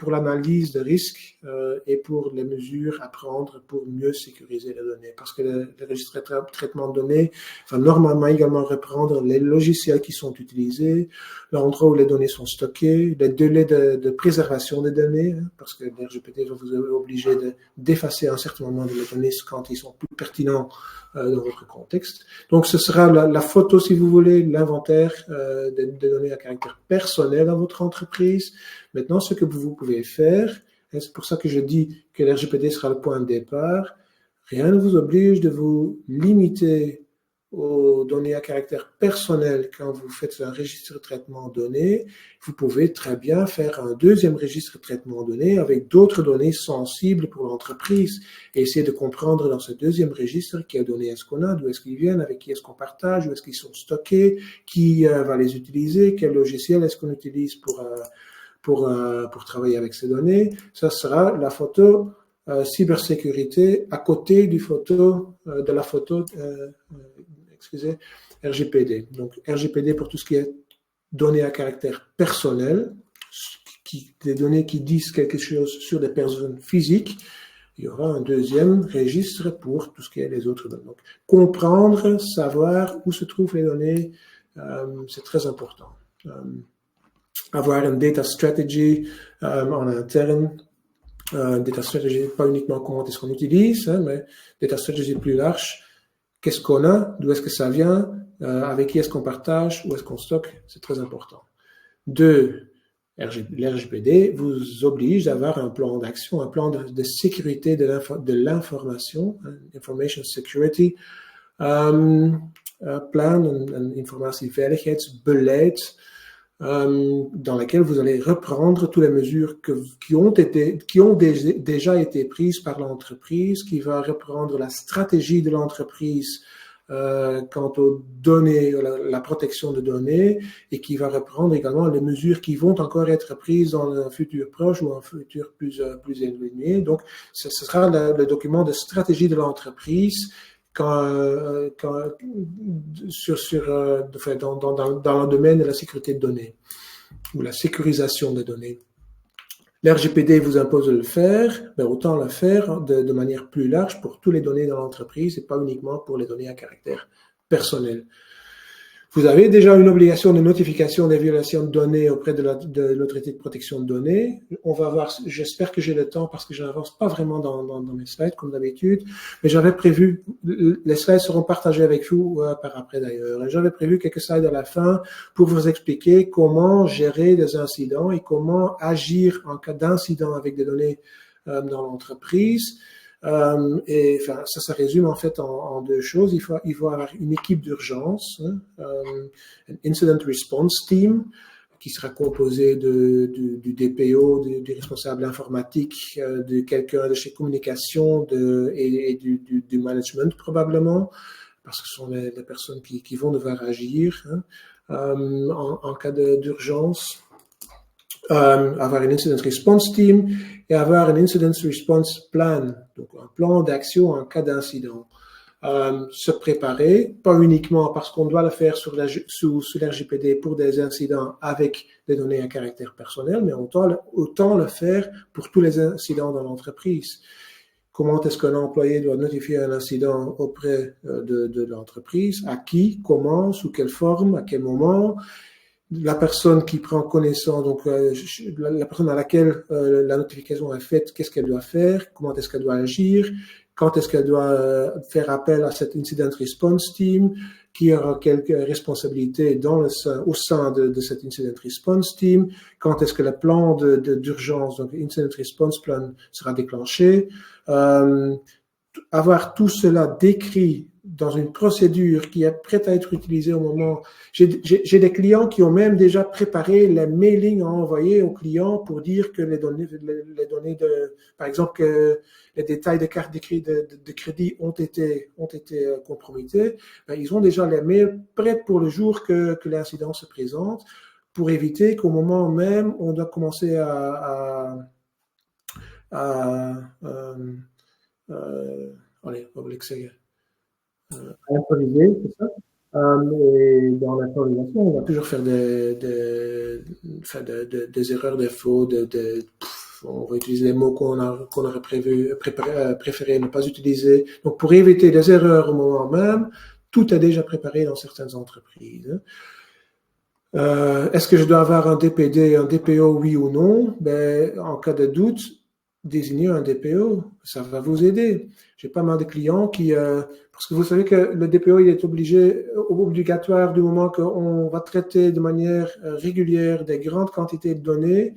l'analyse de risques et pour les mesures à prendre pour mieux sécuriser les données. Parce que le registre de traitement de données va normalement également reprendre les logiciels qui sont utilisés, l'endroit où les données sont stockées, les délais de préservation des données, parce que l'RGPD va vous obliger d'effacer un certain moment de les données quand ils sont plus pertinents dans votre contexte. Donc, ce sera la photo, si vous voulez, l'inventaire des données à caractère personnel dans votre entreprise. Maintenant, ce que vous pouvez faire, et c'est pour ça que je dis que l'RGPD sera le point de départ, rien ne vous oblige de vous limiter aux données à caractère personnel quand vous faites un registre de traitement de données. Vous pouvez très bien faire un deuxième registre de traitement de données avec d'autres données sensibles pour l'entreprise et essayer de comprendre dans ce deuxième registre quelles données est-ce qu'on a, d'où est-ce qu'ils viennent, avec qui est-ce qu'on partage, où est-ce qu'ils sont stockés, qui va les utiliser, quel logiciel est-ce qu'on utilise pour travailler avec ces données. Ça sera la photo cybersécurité à côté de la photo RGPD. Donc, RGPD pour tout ce qui est données à caractère personnel, des données qui disent quelque chose sur des personnes physiques. Il y aura un deuxième registre pour tout ce qui est les autres données. Donc, comprendre, savoir où se trouvent les données, c'est très important. Avoir une data strategy en interne. Data strategy, pas uniquement comment est-ce qu'on utilise, mais data strategy plus large. Qu'est-ce qu'on a, d'où est-ce que ça vient, avec qui est-ce qu'on partage, où est-ce qu'on stocke, c'est très important. 2, l'RGPD vous oblige d'avoir un plan d'action, un plan de sécurité de l'information, Information Security Plan, een informatieveiligheidsbeleid dans laquelle vous allez reprendre toutes les mesures qui ont déjà été prises par l'entreprise, qui va reprendre la stratégie de l'entreprise quant aux données, la protection de données, et qui va reprendre également les mesures qui vont encore être prises dans un futur proche ou un futur plus éloigné. Donc, ce sera le document de stratégie de l'entreprise dans le domaine de la sécurité de données ou la sécurisation des données. L'RGPD vous impose de le faire, mais autant le faire de manière plus large pour toutes les données dans l'entreprise et pas uniquement pour les données à caractère personnel. Vous avez déjà une obligation de notification des violations de données auprès de l'autorité de protection de données. On va voir, j'espère que j'ai le temps parce que je n'avance pas vraiment dans mes slides comme d'habitude, mais j'avais prévu, les slides seront partagés avec vous par après d'ailleurs. J'avais prévu quelques slides à la fin pour vous expliquer comment gérer des incidents et comment agir en cas d'incident avec des données dans l'entreprise. Et enfin, ça résume en fait en deux choses. Il faut avoir une équipe d'urgence, un Incident Response Team, qui sera composé du DPO, du responsable informatique, de quelqu'un de chez communication et du management probablement, parce que ce sont les personnes qui vont devoir agir en cas d'urgence. Avoir un Incident Response Team et avoir un Incident Response Plan, donc un plan d'action en cas d'incident. Se préparer, pas uniquement parce qu'on doit le faire sous l'RGPD pour des incidents avec des données à caractère personnel, mais autant le faire pour tous les incidents dans l'entreprise. Comment est-ce qu'un employé doit notifier un incident auprès de l'entreprise? À qui? Comment? Sous quelle forme? À quel moment? La personne qui prend connaissance, donc la personne à laquelle la notification est faite, qu'est-ce qu'elle doit faire, comment est-ce qu'elle doit agir, quand est-ce qu'elle doit faire appel à cet Incident Response Team, qui aura quelques responsabilités au sein de cet Incident Response Team, quand est-ce que le plan d'urgence, donc Incident Response Plan, sera déclenché. Avoir tout cela décrit dans une procédure qui est prête à être utilisée au moment. J'ai des clients qui ont même déjà préparé les mailings à envoyer aux clients pour dire que les données par exemple, que les détails de carte de crédit ont été compromittés. Ben, ils ont déjà les mails prêts pour le jour que l'incident se présente, pour éviter qu'au moment même, on doit commencer allez, improviser, c'est ça. Et dans l'improvisation, on va toujours faire des erreurs, des fautes, on va utiliser des mots qu'on aurait préféré ne pas utiliser. Donc, pour éviter des erreurs au moment même, tout est déjà préparé dans certaines entreprises. Est-ce que je dois avoir un DPD, un DPO, oui ou non? Ben, en cas de doute, désigner un DPO, ça va vous aider. J'ai pas mal de clients parce que vous savez que le DPO, il est obligatoire du moment qu'on va traiter de manière régulière des grandes quantités de données,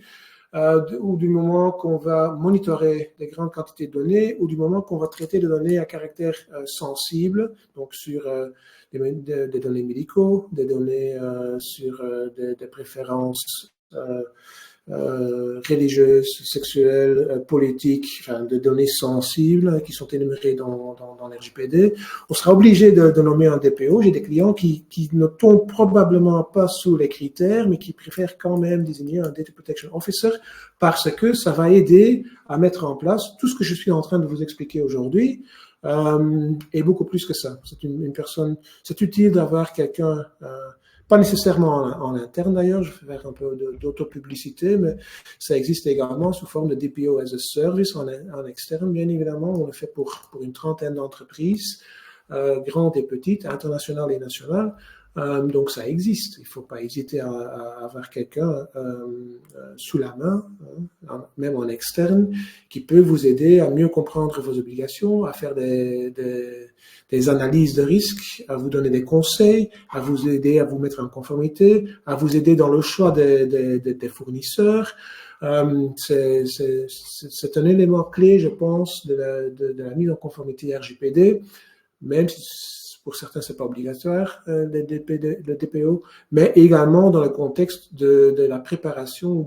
ou du moment qu'on va monitorer des grandes quantités de données, ou du moment qu'on va traiter de données à caractère sensible, donc sur des données médicaux, des données sur des préférences religieuses, sexuelles, politiques, enfin, de données sensibles qui sont énumérées dans l'RGPD. On sera obligé de nommer un DPO. J'ai des clients qui ne tombent probablement pas sous les critères, mais qui préfèrent quand même désigner un Data Protection Officer parce que ça va aider à mettre en place tout ce que je suis en train de vous expliquer aujourd'hui. Et beaucoup plus que ça. C'est une personne, c'est utile d'avoir quelqu'un, pas nécessairement en interne d'ailleurs, je vais faire un peu d'autopublicité, mais ça existe également sous forme de DPO as a Service en externe, bien évidemment. On le fait pour une trentaine d'entreprises, grandes et petites, internationales et nationales. Donc ça existe. Il ne faut pas hésiter à avoir quelqu'un sous la main, même en externe, qui peut vous aider à mieux comprendre vos obligations, à faire des analyses de risques, à vous donner des conseils, à vous aider à vous mettre en conformité, à vous aider dans le choix des fournisseurs. C'est un élément clé, je pense, de la mise en conformité RGPD, même si Pour certains, c'est pas obligatoire, le DPO, mais également dans le contexte de la préparation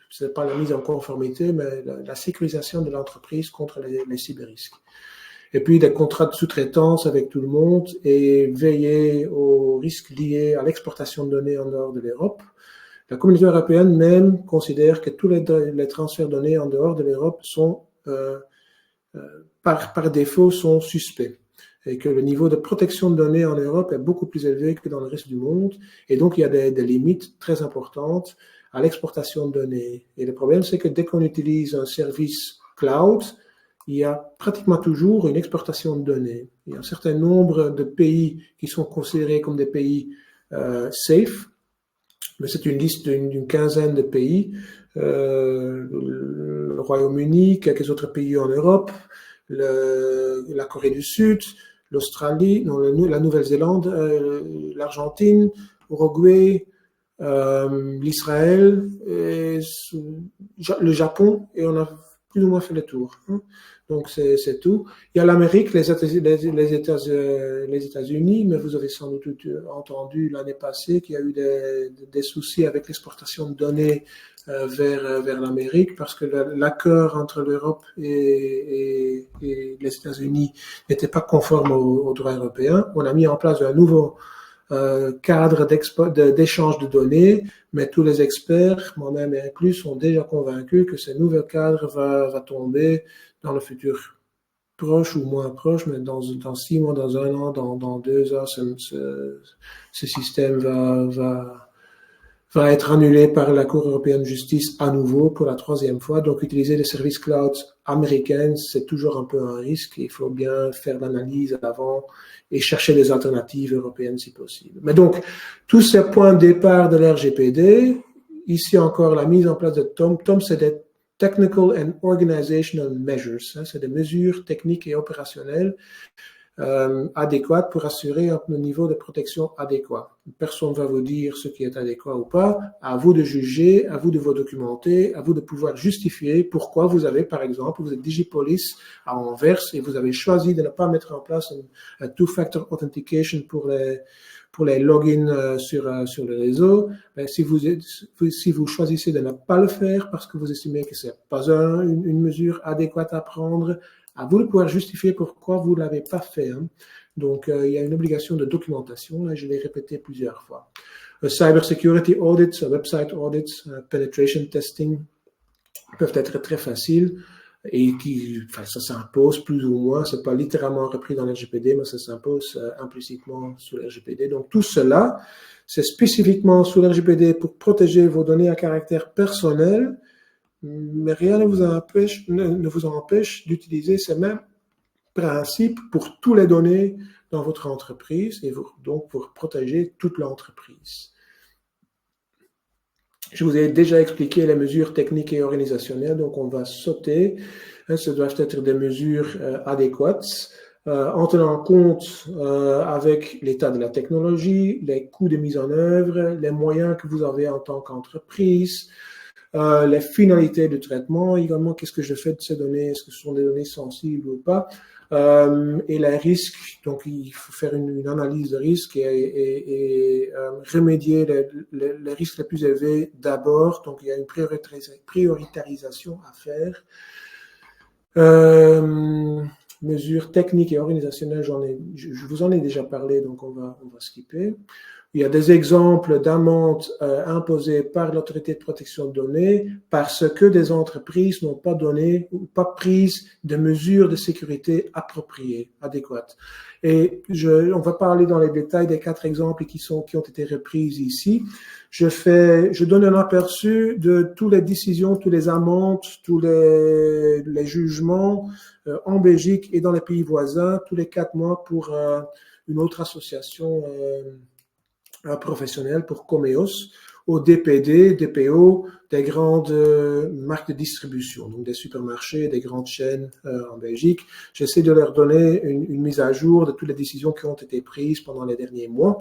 c'est pas la mise en conformité, mais la sécurisation de l'entreprise contre les cyberrisques. Et puis des contrats de sous-traitance avec tout le monde et veiller aux risques liés à l'exportation de données en dehors de l'Europe. La Communauté européenne même considère que tous les transferts de données en dehors de l'Europe sont par défaut sont suspects et que le niveau de protection de données en Europe est beaucoup plus élevé que dans le reste du monde et donc il y a des limites très importantes à l'exportation de données. Et le problème, c'est que dès qu'on utilise un service cloud, il y a pratiquement toujours une exportation de données. Il y a un certain nombre de pays qui sont considérés comme des pays safe, mais c'est une liste d'une quinzaine de pays, le Royaume-Uni, quelques autres pays en Europe, la Corée du Sud, l'Australie, la Nouvelle-Zélande, l'Argentine, l'Uruguay, l'Israël, et le Japon, et on a plus ou moins fait le tour. Donc c'est tout. Il y a l'Amérique, les États-Unis, mais vous avez sans doute entendu l'année passée qu'il y a eu des soucis avec l'exportation de données vers l'Amérique parce que l'accord entre l'Europe et les États-Unis n'était pas conforme au droit européen. On a mis en place un nouveau cadre d'échange de données, mais tous les experts, moi-même inclus, sont déjà convaincus que ce nouvel cadre va tomber dans le futur proche ou moins proche, mais dans 6 mois, dans 1 an, dans 2 ans, ce système va être annulé par la Cour européenne de justice à nouveau pour la 3e fois. Donc, utiliser des services cloud américains, c'est toujours un peu un risque. Il faut bien faire l'analyse avant et chercher des alternatives européennes si possible. Mais donc, tous ces points de départ de l'RGPD, ici encore la mise en place de TOM. TOM, c'est des Technical and Organizational Measures. C'est des mesures techniques et opérationnelles adéquates pour assurer un niveau de protection adéquat. Personne ne va vous dire ce qui est adéquat ou pas. À vous de juger, à vous de vous documenter, à vous de pouvoir justifier pourquoi vous avez, par exemple, vous êtes Digipolis à Anvers et vous avez choisi de ne pas mettre en place un two-factor authentication pour les logins sur le réseau. Ben, si vous choisissez de ne pas le faire parce que vous estimez que c'est pas une mesure adéquate à prendre, à vous de pouvoir justifier pourquoi vous l'avez pas fait. Donc, il y a une obligation de documentation. Là, je l'ai répété plusieurs fois. Cyber security audits, website audits, penetration testing peuvent être très faciles et ça s'impose plus ou moins. C'est pas littéralement repris dans l'RGPD, mais ça s'impose implicitement sous l'RGPD. Donc, tout cela, c'est spécifiquement sous l'RGPD pour protéger vos données à caractère personnel, mais rien ne vous empêche d'utiliser ces mêmes principes pour toutes les données dans votre entreprise et donc pour protéger toute l'entreprise. Je vous ai déjà expliqué les mesures techniques et organisationnelles, donc on va sauter. Ce doivent être des mesures adéquates, en tenant compte avec l'état de la technologie, les coûts de mise en œuvre, les moyens que vous avez en tant qu'entreprise, les finalités de traitement, également qu'est-ce que je fais de ces données, est-ce que ce sont des données sensibles ou pas, et les risques. Donc il faut faire une analyse de risque et remédier les risques les plus élevés d'abord. Donc il y a une prioritarisation à faire. Mesures techniques et organisationnelles, je vous en ai déjà parlé, donc on va skipper. Il y a des exemples d'amendes imposées par l'autorité de protection de données parce que des entreprises n'ont pas donné ou pas prise de mesures de sécurité appropriées, adéquates. Et on va parler dans les détails des 4 exemples qui ont été reprises ici. Je donne un aperçu de toutes les décisions, toutes les amendes, tous les jugements en Belgique et dans les pays voisins tous les 4 mois pour une autre association professionnelle pour Comeos, au DPD, DPO, des grandes marques de distribution, donc des supermarchés, des grandes chaînes en Belgique. J'essaie de leur donner une mise à jour de toutes les décisions qui ont été prises pendant les derniers mois.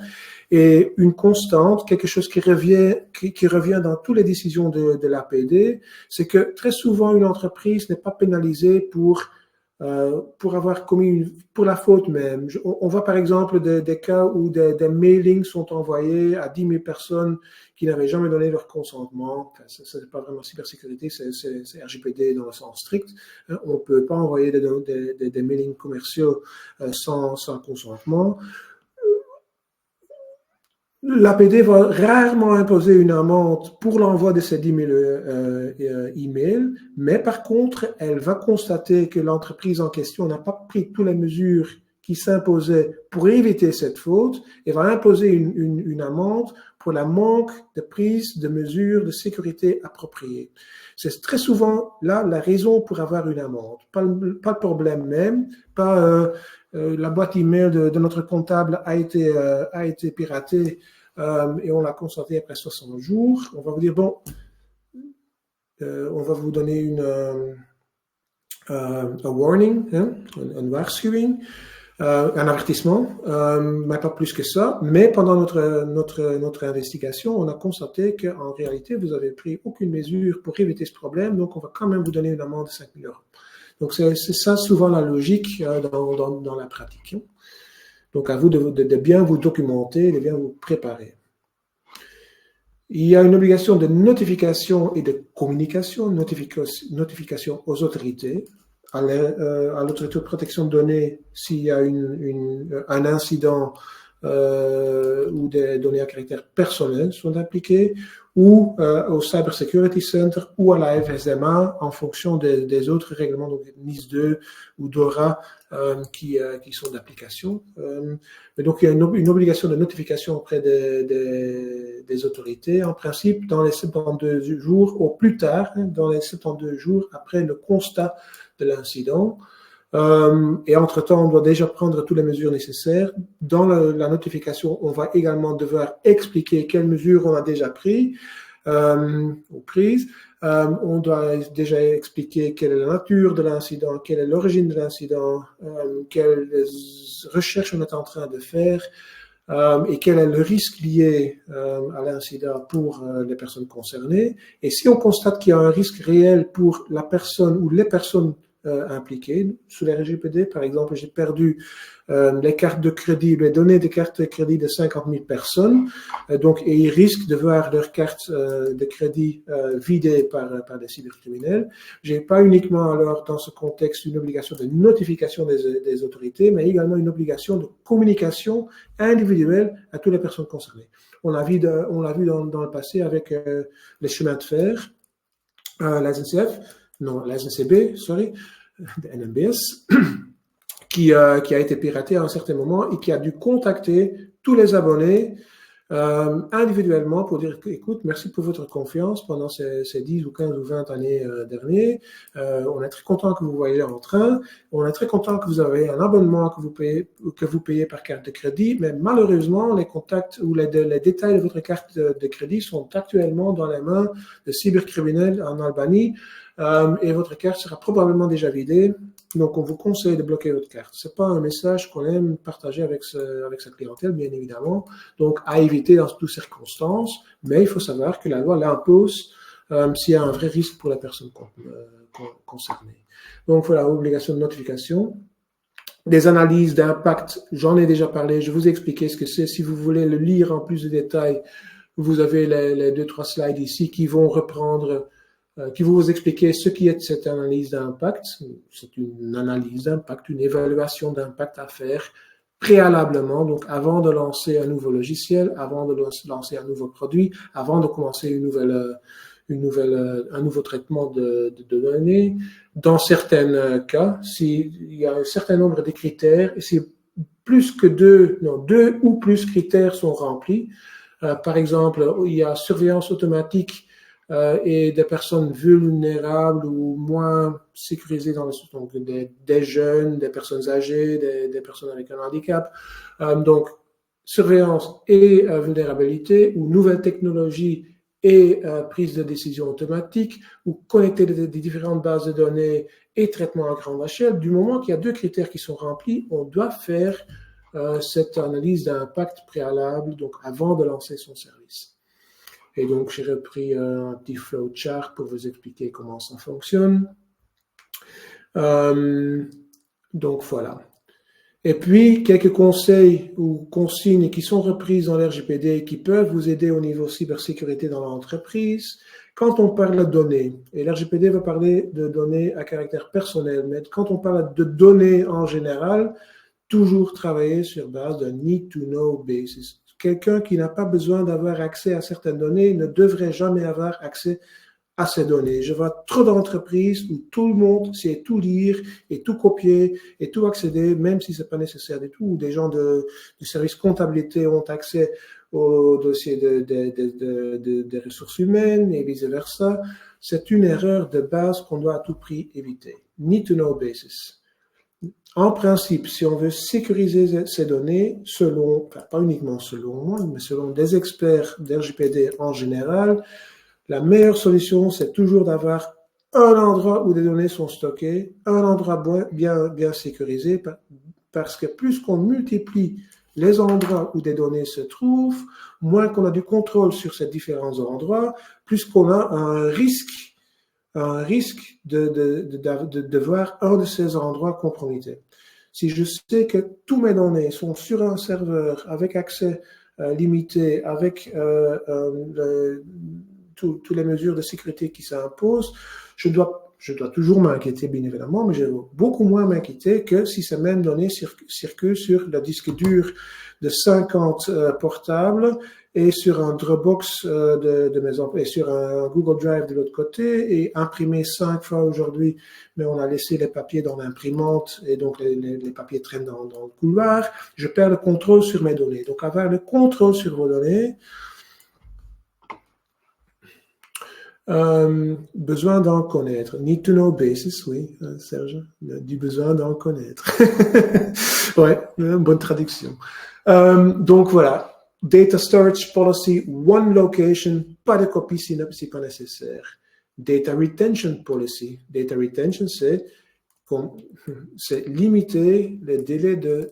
Et une constante, quelque chose qui revient dans toutes les décisions de l'APD, c'est que très souvent une entreprise n'est pas pénalisée pour pour avoir commis pour la faute même. On voit par exemple des cas où des mailings sont envoyés à 10 000 personnes qui n'avaient jamais donné leur consentement. Enfin, ça n'est pas vraiment cybersécurité, c'est RGPD dans le sens strict. On ne peut pas envoyer des mailings commerciaux sans consentement. L'APD va rarement imposer une amende pour l'envoi de ces 10 000 emails, mais par contre, elle va constater que l'entreprise en question n'a pas pris toutes les mesures qui s'imposaient pour éviter cette faute et va imposer une amende pour la manque de prise de mesures de sécurité appropriées. C'est très souvent là la raison pour avoir une amende. Pas le problème même, pas la boîte email de notre comptable a été piratée et on l'a constaté après 60 jours. On va vous dire, bon, on va vous donner un warning, hein, un waarschuwing, un avertissement, mais pas plus que ça. Mais pendant notre investigation, on a constaté qu'en réalité, vous n'avez pris aucune mesure pour éviter ce problème, donc on va quand même vous donner une amende de 5 000 euros. Donc c'est ça souvent la logique dans la pratique. Hein. Donc à vous de bien vous documenter, de bien vous préparer. Il y a une obligation de notification et de communication, notification aux autorités, à l'autorité de protection de données s'il y a un incident où des données à caractère personnel sont impliquées, ou au Cyber Security Center ou à la FSMA en fonction des autres règlements, donc NIS 2 ou DORA qui sont d'application. Mais donc il y a une obligation de notification auprès des autorités, en principe dans les 72 jours, au plus tard, dans les 72 jours après le constat de l'incident. Et entre-temps, on doit déjà prendre toutes les mesures nécessaires. Dans la notification, on va également devoir expliquer quelles mesures on a déjà prises. On doit déjà expliquer quelle est la nature de l'incident, quelle est l'origine de l'incident, quelles recherches on est en train de faire et quel est le risque lié à l'incident pour les personnes concernées. Et si on constate qu'il y a un risque réel pour la personne ou les personnes impliqués. Sous les RGPD, par exemple, j'ai perdu les cartes de crédit, les données des cartes de crédit de 50 000 personnes, et ils risquent de voir leurs cartes de crédit vidées par des cybercriminels. J'ai pas uniquement alors dans ce contexte une obligation de notification des autorités, mais également une obligation de communication individuelle à toutes les personnes concernées. On l'a vu dans le passé avec les chemins de fer, la SNCF, non, la SNCB, de NMBS, qui a été piraté à un certain moment et qui a dû contacter tous les abonnés individuellement pour dire écoute, merci pour votre confiance pendant ces 10 ou 15 ou 20 années dernières. On est très content que vous voyagez en train. On est très content que vous avez un abonnement que vous payez par carte de crédit, mais malheureusement, les contacts ou les détails de votre carte de crédit sont actuellement dans les mains de cybercriminels en Albanie. Et votre carte sera probablement déjà vidée, donc on vous conseille de bloquer votre carte. C'est pas un message qu'on aime partager avec sa clientèle, bien évidemment, donc à éviter dans toutes circonstances, mais il faut savoir que la loi l'impose s'il y a un vrai risque pour la personne concernée. Donc voilà, obligation de notification. Des analyses d'impact, j'en ai déjà parlé, je vous ai expliqué ce que c'est. Si vous voulez le lire en plus de détails, vous avez les 2-3 slides ici qui vont reprendre qui vont vous expliquer ce qui est cette analyse d'impact. C'est une analyse d'impact, une évaluation d'impact à faire préalablement, donc avant de lancer un nouveau logiciel, avant de lancer un nouveau produit, avant de commencer un nouveau traitement de données. Dans certains cas, s'il y a un certain nombre de critères, et si plus que deux ou plus critères sont remplis, par exemple, il y a surveillance automatique et des personnes vulnérables ou moins sécurisées dans le donc des jeunes, des personnes âgées, des personnes avec un handicap. Donc, surveillance et vulnérabilité ou nouvelles technologies et prise de décision automatique ou connecter des différentes bases de données et traitement à grande échelle. Du moment qu'il y a deux critères qui sont remplis, on doit faire cette analyse d'impact préalable, donc avant de lancer son service. Et donc, j'ai repris un petit flowchart pour vous expliquer comment ça fonctionne. Donc voilà. Et puis, quelques conseils ou consignes qui sont reprises dans l'RGPD et qui peuvent vous aider au niveau cybersécurité dans l'entreprise. Quand on parle de données, et l'RGPD va parler de données à caractère personnel, mais quand on parle de données en général, toujours travailler sur base d'un need-to-know basis. Quelqu'un qui n'a pas besoin d'avoir accès à certaines données ne devrait jamais avoir accès à ces données. Je vois trop d'entreprises où tout le monde sait tout lire et tout copier et tout accéder, même si c'est pas nécessaire du tout, où des gens du service comptabilité ont accès aux dossiers des ressources humaines et vice-versa. C'est une erreur de base qu'on doit à tout prix éviter. Need to know basis. En principe, si on veut sécuriser ces données, selon, enfin, pas uniquement selon moi, mais selon des experts d'RGPD en général, la meilleure solution, c'est toujours d'avoir un endroit où des données sont stockées, un endroit bien sécurisé, parce que plus qu'on multiplie les endroits où des données se trouvent, moins qu'on a du contrôle sur ces différents endroits, plus qu'on a un risque de voir un de ces endroits compromittés. Si je sais que tous mes données sont sur un serveur avec accès limité, avec toutes les mesures de sécurité qui s'imposent, je dois toujours m'inquiéter, bien évidemment, mais je dois beaucoup moins m'inquiéter que si ces mêmes données circulent sur le disque dur de 50 portables et sur un Dropbox de mes employés, et sur un Google Drive de l'autre côté, et imprimé 5 fois aujourd'hui, mais on a laissé les papiers dans l'imprimante, et donc les papiers traînent dans le couloir. Je perds le contrôle sur mes données. Donc, avoir le contrôle sur vos données, besoin d'en connaître. Need to know basis, oui, Serge, du besoin d'en connaître. Ouais, bonne traduction. Donc voilà, data storage policy, one location, pas de copie si pas nécessaire. Data retention policy. Data retention, c'est limiter les délais de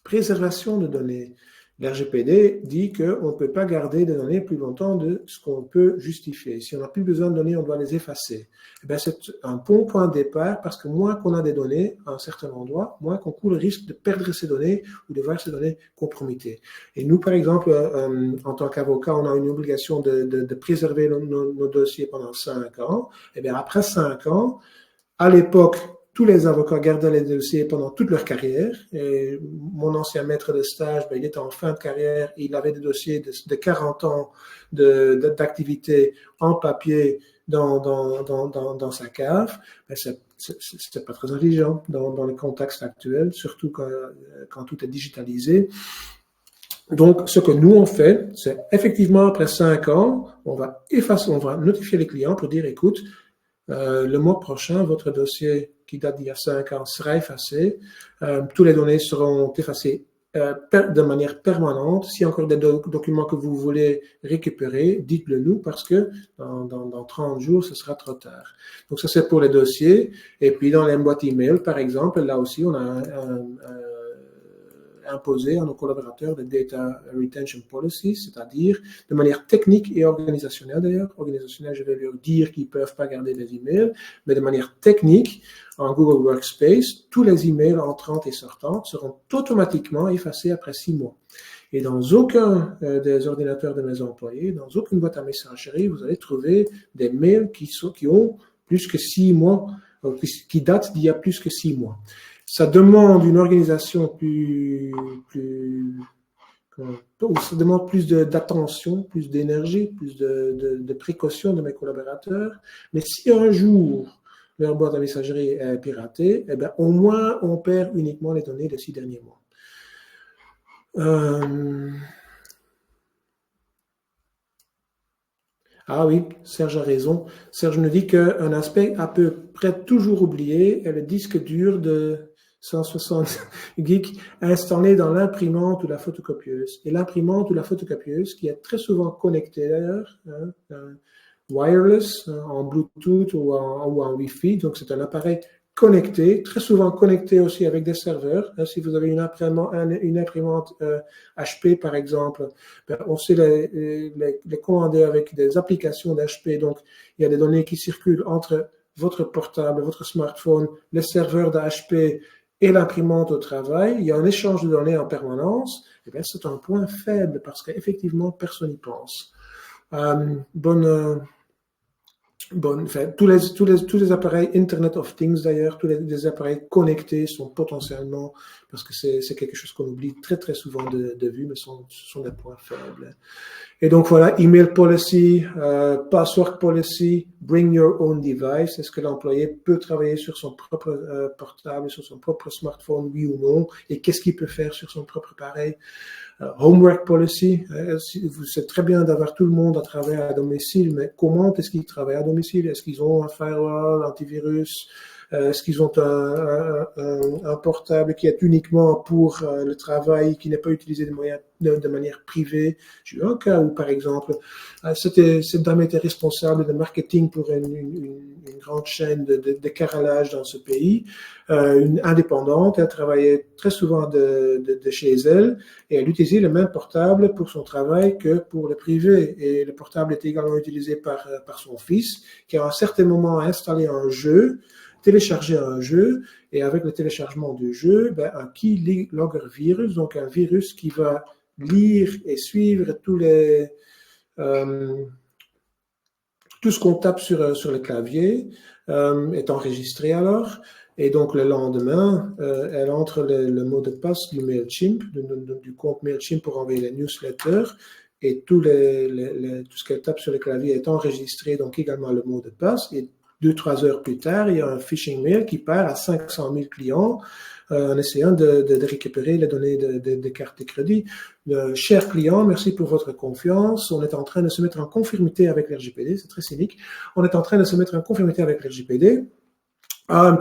préservation de données. L'RGPD dit qu'on ne peut pas garder des données plus longtemps de ce qu'on peut justifier. Si on n'a plus besoin de données, on doit les effacer. Eh bien, c'est un bon point de départ parce que moins qu'on a des données à un certain endroit, moins qu'on court le risque de perdre ces données ou de voir ces données compromittées. Et nous, par exemple, en tant qu'avocat, on a une obligation de préserver nos dossiers pendant 5 ans. Eh bien, après 5 ans, à l'époque, tous les avocats gardaient les dossiers pendant toute leur carrière. Et mon ancien maître de stage, il était en fin de carrière. Il avait des dossiers de 40 ans d'activité en papier dans sa cave. C'est pas très intelligent dans le contexte actuel, surtout quand tout est digitalisé. Donc, ce que nous on fait, c'est effectivement après 5 ans, on va notifier les clients pour dire, écoute, le mois prochain, votre dossier qui date d'il y a 5 ans sera effacé. Tous les données seront effacées de manière permanente. S'il y a encore des documents que vous voulez récupérer, dites-le nous parce que dans 30 jours, ce sera trop tard. Donc ça, c'est pour les dossiers. Et puis dans les boîtes email, par exemple, là aussi, on a imposé à nos collaborateurs de Data Retention Policy, c'est-à-dire de manière technique et organisationnelle d'ailleurs. Organisationnelle, je vais leur dire qu'ils ne peuvent pas garder les emails, mais de manière technique, en Google Workspace, tous les emails entrantes et sortantes seront automatiquement effacés après 6 mois. Et dans aucun des ordinateurs de mes employés, dans aucune boîte à messagerie, vous allez trouver des mails qui ont plus que 6 mois, qui datent d'il y a plus que 6 mois. Ça demande une organisation ça demande plus d'attention, plus d'énergie, plus de précaution de mes collaborateurs. Mais si un jour leur boîte à messagerie est piratée, eh bien, au moins on perd uniquement les données des 6 derniers mois. Ah oui, Serge a raison. Serge nous dit qu'un aspect à peu près toujours oublié est le disque dur de 160 gigs installé dans l'imprimante ou la photocopieuse. Et l'imprimante ou la photocopieuse, qui est très souvent connectée d'ailleurs, wireless, en Bluetooth ou en Wi-Fi, donc c'est un appareil connecté, très souvent connecté aussi avec des serveurs. Si vous avez une imprimante HP par exemple, on sait les commander avec des applications d'HP, donc il y a des données qui circulent entre votre portable, votre smartphone, les serveurs d'HP et l'imprimante au travail, il y a un échange de données en permanence, eh bien, c'est un point faible parce qu'effectivement, personne n'y pense. Enfin, tous les appareils Internet of Things d'ailleurs, tous les appareils connectés sont potentiellement, parce que c'est quelque chose qu'on oublie très très souvent de vue, mais ce sont des points faibles. Et donc voilà, email policy, password policy, bring your own device. Est-ce que l'employé peut travailler sur son propre portable, sur son propre smartphone, oui ou non? Et qu'est-ce qu'il peut faire sur son propre appareil? Homework policy, c'est très bien d'avoir tout le monde à travailler à domicile, mais comment est-ce qu'ils travaillent à domicile? Est-ce qu'ils ont un firewall, antivirus? Est-ce qu'ils ont un portable qui est uniquement pour le travail, qui n'est pas utilisé de manière privée? J'ai eu un cas où, par exemple, cette dame était responsable de marketing pour une grande chaîne de carrelage dans ce pays, une indépendante. Elle travaillait très souvent de chez elle et elle utilisait le même portable pour son travail que pour le privé. Et le portable était également utilisé par son fils, qui à un certain moment a installé un jeu, télécharger un jeu, et avec le téléchargement du jeu, un keylogger virus, donc un virus qui va lire et suivre tout ce qu'on tape sur le clavier, est enregistré alors, et donc le lendemain, elle entre le mot de passe du MailChimp, du compte MailChimp pour envoyer les newsletters, et tout ce qu'elle tape sur le clavier est enregistré, donc également le mot de passe, et 2-3 heures plus tard, il y a un phishing mail qui part à 500 000 clients en essayant de récupérer les données de cartes de crédit. Chers clients, merci pour votre confiance. On est en train de se mettre en conformité avec l'RGPD. C'est très cynique. On est en train de se mettre en conformité avec l'RGPD.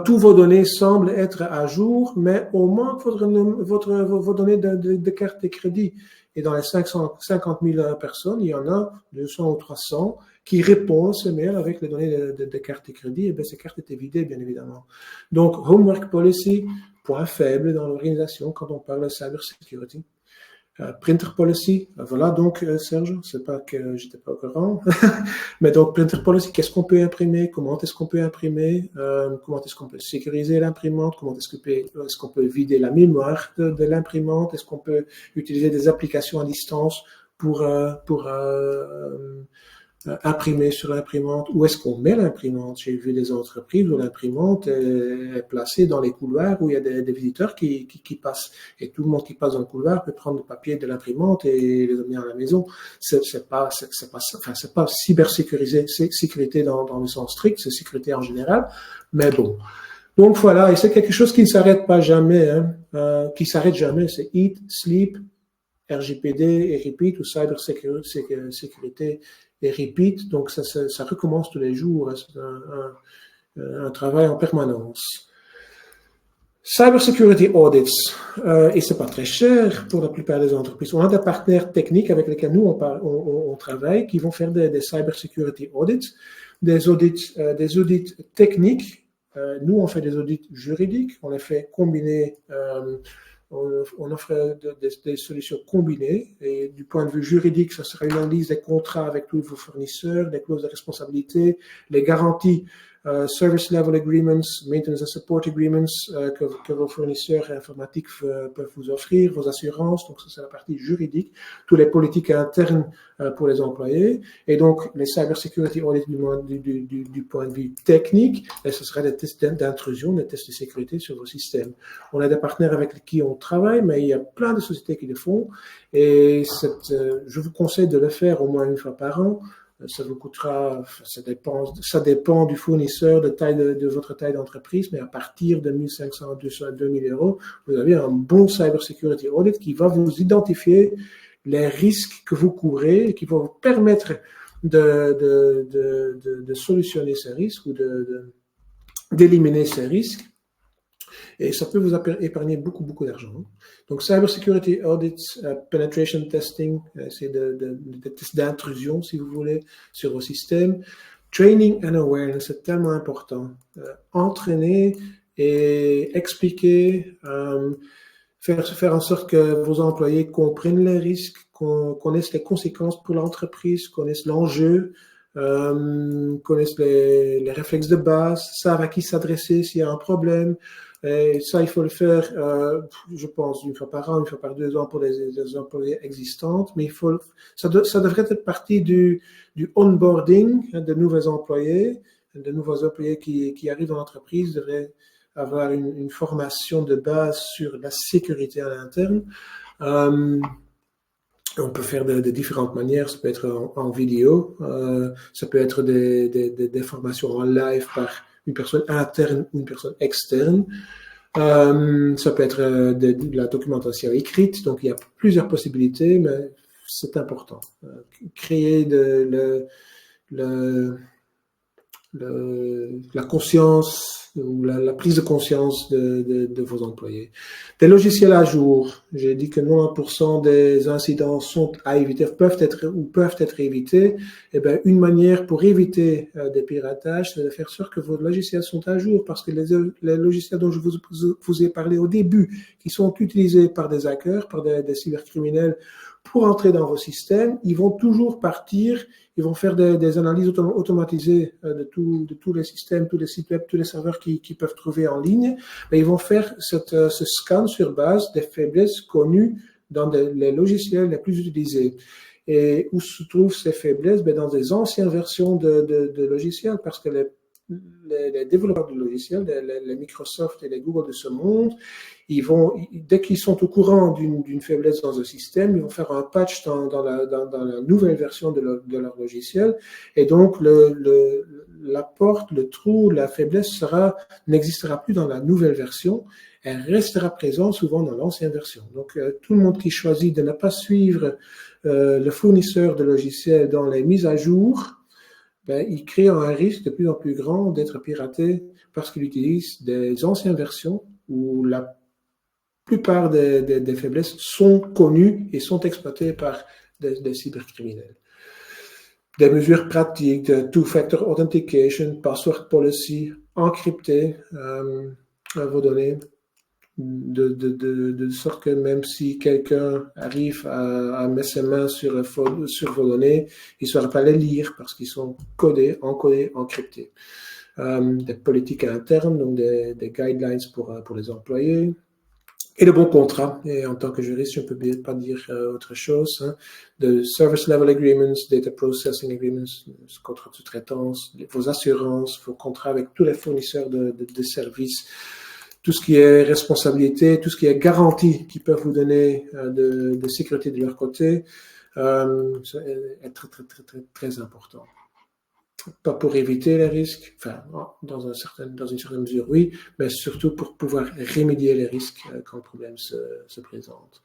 Tous vos données semblent être à jour, mais au manque vos données de carte de crédit. Et dans les 550 000 personnes, il y en a 200 ou 300 qui répondent à ce mail avec les données de carte de crédit. Et bien, ces cartes étaient vidées, bien évidemment. Donc, homework policy, point faible dans l'organisation quand on parle de cyber security. Printer policy, voilà donc Serge, c'est pas que j'étais pas au courant, mais donc printer policy, qu'est-ce qu'on peut imprimer, comment est-ce qu'on peut imprimer, comment est-ce qu'on peut sécuriser l'imprimante, comment est-ce qu'on peut vider la mémoire de l'imprimante, est-ce qu'on peut utiliser des applications à distance pour imprimer sur l'imprimante, où est-ce qu'on met l'imprimante? J'ai vu des entreprises où l'imprimante est placée dans les couloirs où il y a des visiteurs qui passent. Et tout le monde qui passe dans le couloir peut prendre le papier de l'imprimante et les amener à la maison. C'est pas cybersécurisé, c'est sécurité dans le sens strict, c'est sécurité en général. Mais bon. Donc voilà, et c'est quelque chose qui ne s'arrête pas jamais, qui s'arrête jamais. C'est Eat, Sleep, RGPD et Repeat ou Cyber Sécurité et repeat, donc ça recommence tous les jours, c'est un travail en permanence. Cyber security audits, et c'est pas très cher pour la plupart des entreprises. On a des partenaires techniques avec lesquels nous on travaille qui vont faire des cyber security audits, des audits techniques. Nous on fait des audits juridiques, on les fait combiner. On offre des solutions combinées et du point de vue juridique, ça sera une analyse des contrats avec tous vos fournisseurs, des clauses de responsabilité, les garanties, service level agreements, maintenance and support agreements que vos fournisseurs informatiques peuvent vous offrir, vos assurances, donc ça c'est la partie juridique, toutes les politiques internes pour les employés et donc les cyber security audits du point de vue technique, et ce sera des tests d'intrusion, des tests de sécurité sur vos systèmes. On a des partenaires avec qui on travaille, mais il y a plein de sociétés qui le font et je vous conseille de le faire au moins une fois par an. Ça vous coûtera, ça dépend du fournisseur, de votre taille d'entreprise, mais à partir de 1 500, 200, 2000 euros, vous avez un bon cyber security audit qui va vous identifier les risques que vous couvrez et qui va vous permettre de solutionner ces risques ou d'éliminer ces risques. Et ça peut vous épargner beaucoup d'argent. Donc, cyber security audits, penetration testing, c'est des tests d'intrusion, si vous voulez, sur vos systèmes. Training and awareness, c'est tellement important. Entraîner et expliquer, faire en sorte que vos employés comprennent les risques, connaissent les conséquences pour l'entreprise, connaissent l'enjeu, connaissent les réflexes de base, savent à qui s'adresser s'il y a un problème. Et ça, il faut le faire, je pense, une fois par an, une fois par 2 ans pour les employés existantes, mais ça devrait être partie du onboarding de nouveaux employés qui arrivent dans l'entreprise devraient avoir une formation de base sur la sécurité à l'interne. On peut faire de différentes manières, ça peut être en vidéo, ça peut être des formations en live par une personne interne ou une personne externe. Ça peut être de la documentation écrite, donc il y a plusieurs possibilités, mais c'est important. Créer la conscience ou la prise de conscience de vos employés. Des logiciels à jour. J'ai dit que 90% des incidents sont à éviter, peuvent être évités. Eh bien, une manière pour éviter des piratages, c'est de faire sûr que vos logiciels sont à jour, parce que les logiciels dont je vous ai parlé au début, qui sont utilisés par des hackers, par des cybercriminels, pour entrer dans vos systèmes, ils vont toujours partir, ils vont faire des analyses automatisées de tous les systèmes, tous les sites web, tous les serveurs qu'ils peuvent trouver en ligne. Mais ils vont faire ce scan sur base des faiblesses connues dans les logiciels les plus utilisés. Et où se trouvent ces faiblesses? Dans des anciennes versions de logiciels, parce que les développeurs de logiciels, les Microsoft et les Google de ce monde, dès qu'ils sont au courant d'une faiblesse dans un système, ils vont faire un patch dans la nouvelle version de leur logiciel. Et donc, la porte, le trou, la faiblesse n'existera plus dans la nouvelle version. Elle restera présente souvent dans l'ancienne version. Donc, tout le monde qui choisit de ne pas suivre le fournisseur de logiciels dans les mises à jour, il crée un risque de plus en plus grand d'être piraté parce qu'il utilise des anciennes versions où la plupart des faiblesses sont connues et sont exploitées par des cybercriminels. Des mesures pratiques de two-factor authentication, password policy, encrypter vos données, de sorte que même si quelqu'un arrive à mettre ses mains sur vos données, il ne saura pas les lire parce qu'ils sont encodés, encryptés. Des politiques internes, donc des guidelines pour les employés. Et de bons contrats. Et en tant que juriste, je ne peux pas dire autre chose. De service level agreements, data processing agreements, contrats de sous-traitance, vos assurances, vos contrats avec tous les fournisseurs de services, tout ce qui est responsabilité, tout ce qui est garantie qu'ils peuvent vous donner de sécurité de leur côté, est très, très, très, très, très important. Pas pour éviter les risques, enfin, dans une certaine mesure, oui, mais surtout pour pouvoir remédier les risques quand le problème se présente.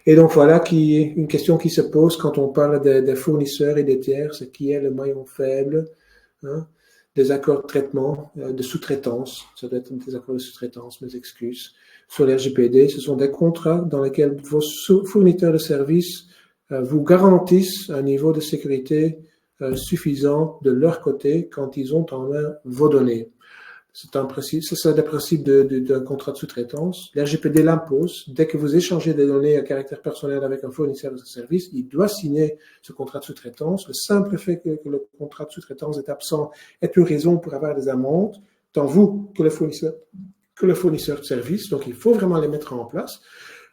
Et donc, voilà une question qui se pose quand on parle des fournisseurs et des tiers, c'est qui est le maillon faible, des accords de traitement, de sous-traitance, ça doit être des accords de sous-traitance, mes excuses, sur l'RGPD, ce sont des contrats dans lesquels vos fournisseurs de services vous garantissent un niveau de sécurité suffisant de leur côté quand ils ont en main vos données. C'est le principe d'un contrat de sous-traitance. L'RGPD l'impose. Dès que vous échangez des données à caractère personnel avec un fournisseur de service, il doit signer ce contrat de sous-traitance. Le simple fait que le contrat de sous-traitance est absent est une raison pour avoir des amendes, tant vous que le fournisseur de service. Donc, il faut vraiment les mettre en place.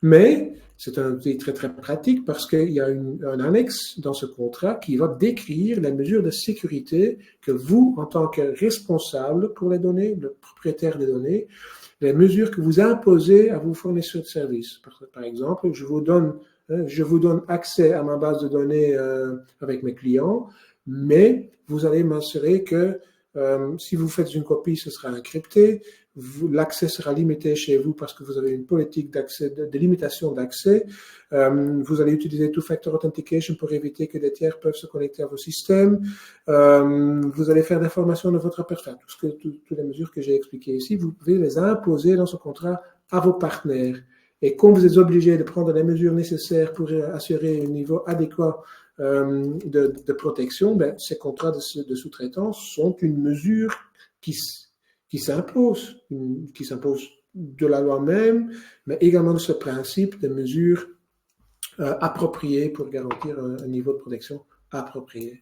Mais c'est un outil très, très pratique parce qu'il y a un annexe dans ce contrat qui va décrire les mesures de sécurité que vous, en tant que responsable pour les données, le propriétaire des données, les mesures que vous imposez à vos fournisseurs de services. Par exemple, je vous donne accès à ma base de données avec mes clients, mais vous allez m'assurer que si vous faites une copie, ce sera encrypté. L'accès sera limité chez vous parce que vous avez une politique de limitation d'accès. Vous allez utiliser two-factor authentication pour éviter que des tiers peuvent se connecter à vos systèmes. Vous allez faire des formations de votre personne. Toutes les mesures que j'ai expliquées ici, vous pouvez les imposer dans ce contrat à vos partenaires. Et comme vous êtes obligé de prendre les mesures nécessaires pour assurer un niveau adéquat de protection, ces contrats de sous-traitance sont une mesure qui s'impose de la loi même, mais également de ce principe de mesures appropriées pour garantir un niveau de protection approprié.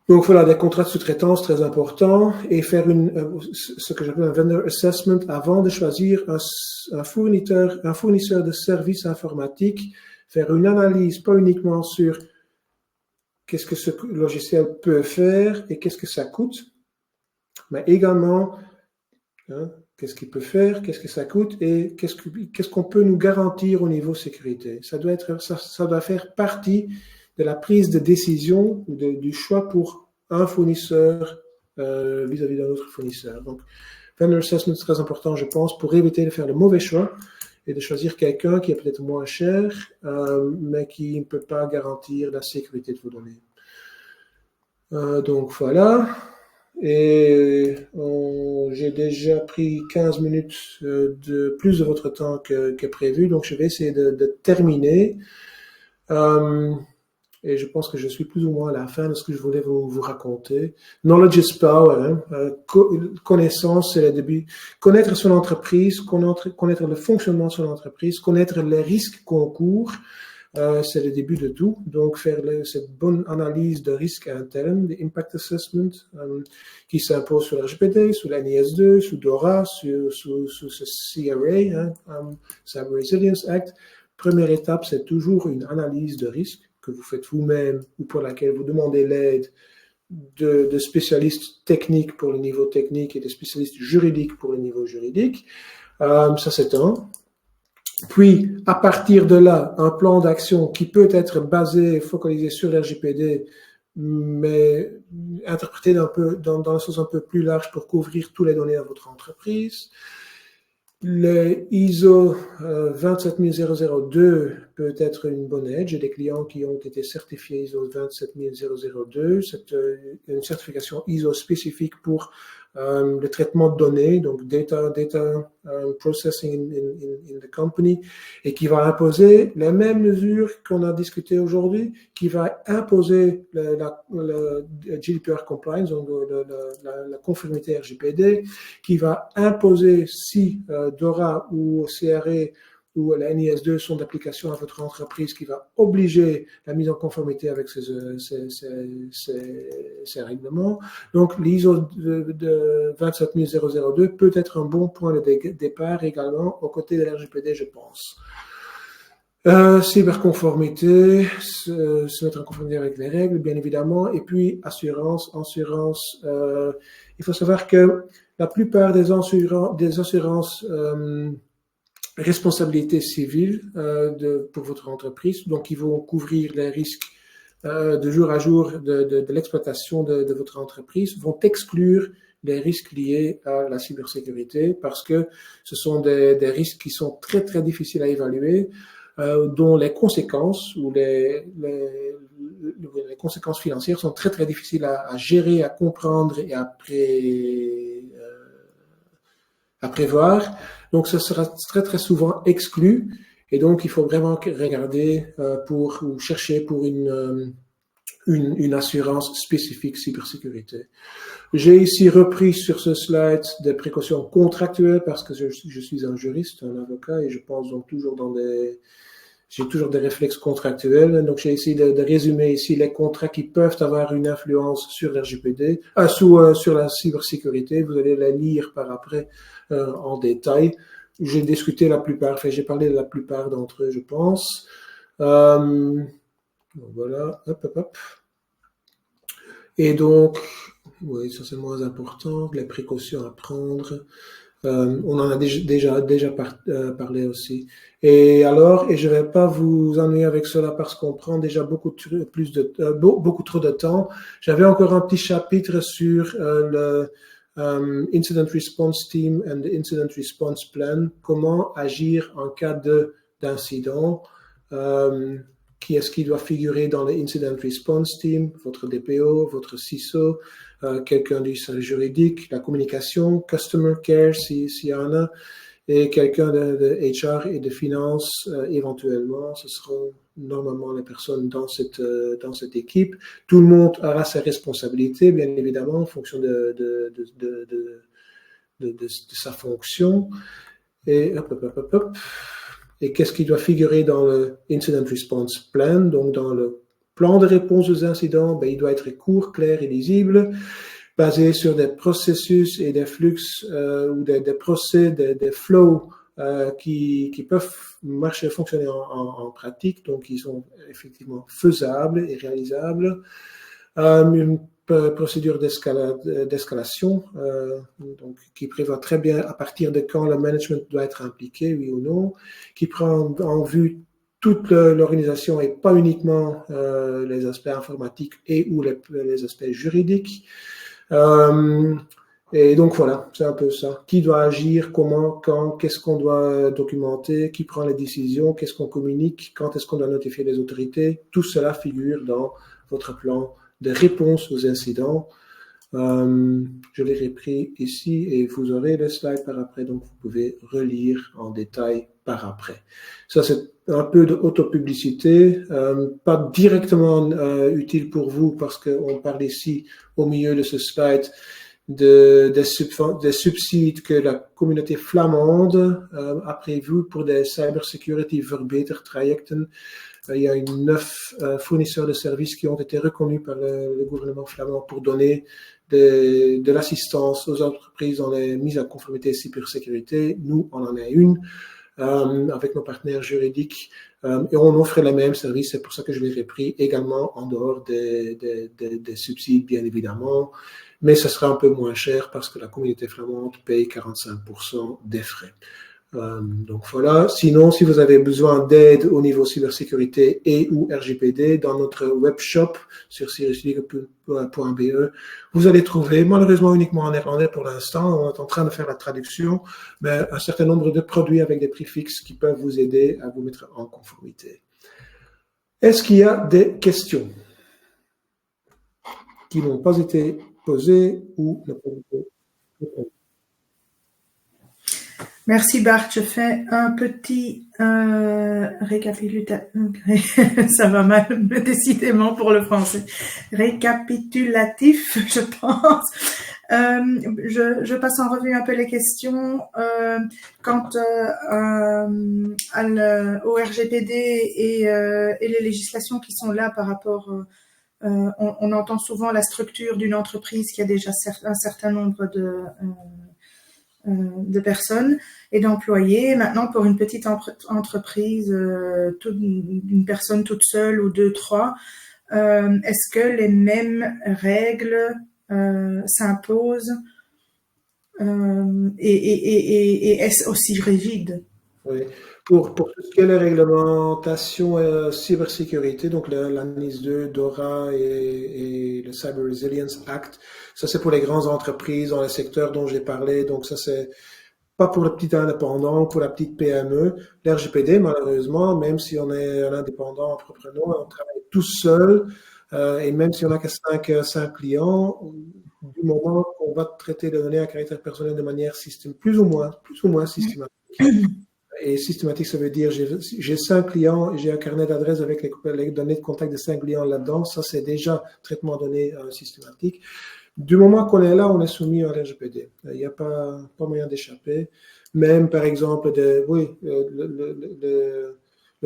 Donc voilà, des contrats de sous-traitance très importants et faire ce que j'appelle un vendor assessment avant de choisir un fournisseur de services informatiques, faire une analyse pas uniquement sur qu'est-ce que ce logiciel peut faire et qu'est-ce que ça coûte, mais également qu'est-ce qu'il peut faire, qu'est-ce que ça coûte et qu'est-ce qu'on peut nous garantir au niveau sécurité. Ça doit faire partie de la prise de décision ou du choix pour un fournisseur vis-à-vis d'un autre fournisseur. Donc, vendor assessment est très important, je pense, pour éviter de faire le mauvais choix et de choisir quelqu'un qui est peut-être moins cher, mais qui ne peut pas garantir la sécurité de vos données. Donc, voilà. Et j'ai déjà pris 15 minutes de plus de votre temps que prévu, donc je vais essayer de terminer. Et je pense que je suis plus ou moins à la fin de ce que je voulais vous raconter. Knowledge is power. Connaissance, c'est le début. Connaître son entreprise, connaître le fonctionnement de son entreprise, connaître les risques qu'on court, c'est le début de tout. Donc, faire cette bonne analyse de risque interne, l'impact assessment, qui s'impose sur la RGPD, sur la NIS2, sur DORA, sur ce CRA, Cyber Resilience Act. Première étape, c'est toujours une analyse de risque que vous faites vous-même ou pour laquelle vous demandez l'aide de spécialistes techniques pour le niveau technique et de spécialistes juridiques pour le niveau juridique. Ça, c'est un. Puis, à partir de là, un plan d'action qui peut être basé, focalisé sur l'RGPD, mais interprété dans un sens un peu plus large pour couvrir toutes les données de votre entreprise. Le ISO 27002 peut être une bonne aide. J'ai des clients qui ont été certifiés ISO 27002. C'est une certification ISO spécifique pour le traitement de données, donc data processing in the company, et qui va imposer les mêmes mesures qu'on a discutées aujourd'hui, qui va imposer la GDPR compliance, donc la conformité RGPD, qui va imposer si DORA ou CRA ou la NIS2 sont d'application à votre entreprise, qui va obliger la mise en conformité avec ces règlements. Donc, l'ISO de 27002 peut être un bon point de départ également aux côtés de l'RGPD, je pense. Cyberconformité, se mettre en conformité avec les règles, bien évidemment, et puis assurance. Il faut savoir que la plupart des assurances responsabilité civile pour votre entreprise, donc ils vont couvrir les risques de jour à jour de l'exploitation de votre entreprise, vont exclure les risques liés à la cybersécurité parce que ce sont des risques qui sont très très difficiles à évaluer, dont les conséquences ou les conséquences financières sont très très difficiles à gérer, à comprendre et à prévoir. Donc, ça sera très, très souvent exclu. Et donc, il faut vraiment regarder ou chercher pour une assurance spécifique cybersécurité. J'ai ici repris sur ce slide des précautions contractuelles parce que je suis un juriste, un avocat, et je pense donc j'ai toujours des réflexes contractuels. Donc, j'ai essayé de résumer ici les contrats qui peuvent avoir une influence sur l'RGPD, sur la cybersécurité. Vous allez les lire par après en détail. J'ai discuté j'ai parlé de la plupart d'entre eux, je pense. Voilà, hop. Et donc, oui, ça c'est moins important, les précautions à prendre. On en a déjà parlé aussi. Et je vais pas vous ennuyer avec cela parce qu'on prend déjà beaucoup trop de temps. J'avais encore un petit chapitre sur le Incident Response Team and the Incident Response Plan. Comment agir en cas d'incident. Qui est-ce qui doit figurer dans le Incident Response Team? Votre DPO, votre CISO, quelqu'un du service juridique, la communication, Customer Care s'il y en a, et quelqu'un de HR et de finance éventuellement. Ce seront normalement les personnes dans cette équipe. Tout le monde aura ses responsabilités, bien évidemment, en fonction de sa fonction. Et hop. Et qu'est-ce qui doit figurer dans le Incident Response Plan, donc dans le plan de réponse aux incidents, ben, il doit être court, clair et lisible, basé sur des processus et des flux ou des procès, des flows qui peuvent marcher, fonctionner en pratique, donc ils sont effectivement faisables et réalisables. Une procédure d'escalation, donc qui prévoit très bien à partir de quand le management doit être impliqué, oui ou non, qui prend en vue toute l'organisation et pas uniquement les aspects informatiques et ou les aspects juridiques. Et donc voilà, c'est un peu ça. Qui doit agir, comment, quand, qu'est-ce qu'on doit documenter, qui prend les décisions, qu'est-ce qu'on communique, quand est-ce qu'on doit notifier les autorités. Tout cela figure dans votre plan de réponse aux incidents. Je l'ai repris ici et vous aurez le slide par après, donc vous pouvez relire en détail par après. Ça, c'est un peu d'autopublicité, pas directement utile pour vous parce qu'on parle ici au milieu de ce slide des subsides que la communauté flamande a prévu pour des cybersecurity verbetertrajecten. Il y a 9 fournisseurs de services qui ont été reconnus par le gouvernement flamand pour donner de l'assistance aux entreprises dans les mises à conformité cybersécurité. Nous, on en a une avec nos partenaires juridiques et on offre les mêmes services. C'est pour ça que je l'ai repris également en dehors des subsides, bien évidemment. Mais ça sera un peu moins cher parce que la communauté flamande paye 45% des frais. Donc voilà. Sinon, si vous avez besoin d'aide au niveau cybersécurité et ou RGPD, dans notre webshop sur siriuslegal.be, vous allez trouver, malheureusement uniquement en néerlandais pour l'instant, on est en train de faire la traduction, mais un certain nombre de produits avec des prix fixes qui peuvent vous aider à vous mettre en conformité. Est-ce qu'il y a des questions qui n'ont pas été posées ou n'ont pas été répondues? Merci Bart, je fais un petit récapitulatif, ça va mal décidément pour le français, récapitulatif je pense. Je passe en revue un peu les questions. Quant au RGPD et les législations qui sont là par rapport, on entend souvent la structure d'une entreprise qui a déjà un certain nombre de personnes et d'employés. Maintenant, pour une petite entreprise, une personne toute seule ou 2, 3, est-ce que les mêmes règles s'imposent et est-ce aussi rigide? Oui. Pour tout ce qui est la réglementation cybersécurité, donc la NIS2, DORA et le Cyber Resilience Act, ça c'est pour les grandes entreprises dans les secteurs dont j'ai parlé, donc ça c'est pas pour le petit indépendant, pour la petite PME. L'RGPD, malheureusement, même si on est un indépendant entrepreneur, on travaille tout seul, et même si on n'a que 5 clients, du moment qu'on va traiter les données à caractère personnel de manière plus ou moins systématique. Et systématique, ça veut dire j'ai 5 clients et j'ai un carnet d'adresses avec les données de contact de 5 clients là-dedans. Ça, c'est déjà traitement de données systématique. Du moment qu'on est là, on est soumis à l'RGPD. Il n'y a pas moyen d'échapper. Même, par exemple, le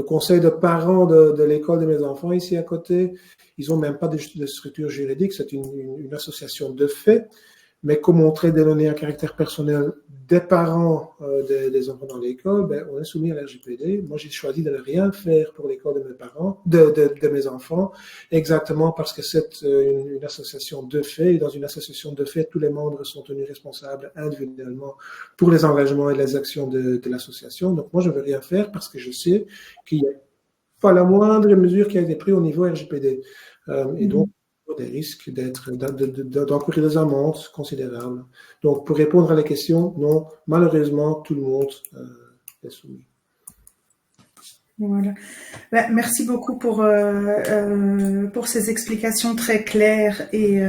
conseil de parents de l'école de mes enfants ici à côté, ils n'ont même pas de structure juridique. C'est une association de fait. Mais comme on traite des données à caractère personnel des parents des enfants dans l'école, ben, on est soumis à la RGPD. Moi, j'ai choisi de ne rien faire pour l'école de mes parents, de mes enfants, exactement parce que c'est une association de fait. Et dans une association de fait, tous les membres sont tenus responsables individuellement pour les engagements et les actions de l'association. Donc, moi, je ne veux rien faire parce que je sais qu'il n'y a pas la moindre mesure qui a été prise au niveau RGPD. Et donc, des risques d'encourir des amendes considérables. Donc, pour répondre à la question, non, malheureusement, tout le monde est soumis. Voilà. Ben, merci beaucoup pour ces explications très claires et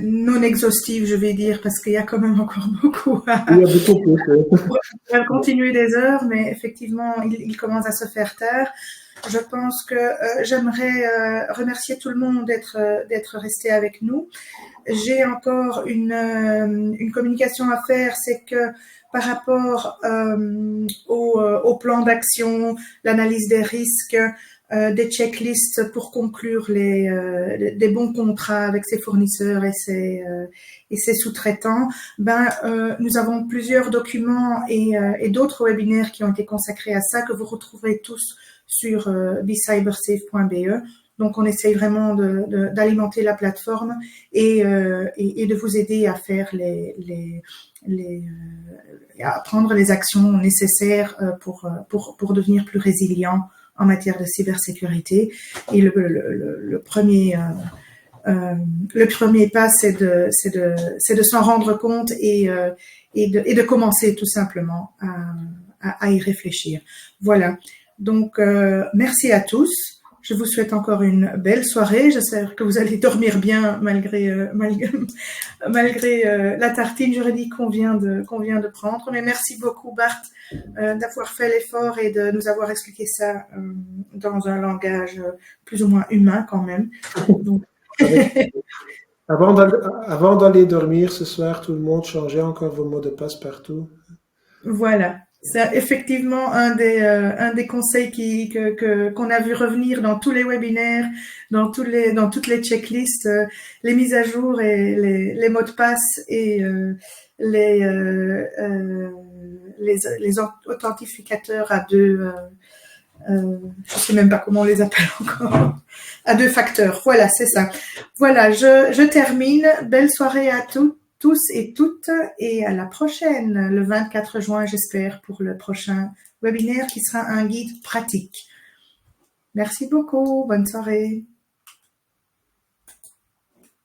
non exhaustives, je vais dire, parce qu'il y a quand même encore beaucoup à... Il y a beaucoup plus. On va continuer des heures, mais effectivement, il commence à se faire tard. Je pense que j'aimerais remercier tout le monde d'être resté avec nous. J'ai encore une communication à faire, c'est que par rapport au plan d'action, l'analyse des risques, des checklists pour conclure des bons contrats avec ses fournisseurs et ses sous-traitants, nous avons plusieurs documents et d'autres webinaires qui ont été consacrés à ça que vous retrouverez tous sur becybersafe.be. Donc, on essaye vraiment d'alimenter la plateforme et de vous aider à faire à prendre les actions nécessaires pour devenir plus résilient en matière de cybersécurité. Et le premier pas, c'est de s'en rendre compte et de commencer tout simplement à y réfléchir. Voilà. Donc, merci à tous. Je vous souhaite encore une belle soirée. J'espère que vous allez dormir bien malgré la tartine juridique qu'on vient de prendre. Mais merci beaucoup, Bart, d'avoir fait l'effort et de nous avoir expliqué ça dans un langage plus ou moins humain quand même. Donc... Avant d'aller dormir ce soir, tout le monde changeait encore vos mots de passe partout. Voilà. C'est effectivement un des conseils qu'on a vu revenir dans tous les webinaires, dans toutes les checklists, les mises à jour et les mots de passe et les authentificateurs à deux, je sais même pas comment on les appelle encore, à 2 facteurs. Voilà, c'est ça. Voilà, je termine. Belle soirée à tous et toutes, et à la prochaine, le 24 juin, j'espère, pour le prochain webinaire qui sera un guide pratique. Merci beaucoup. Bonne soirée.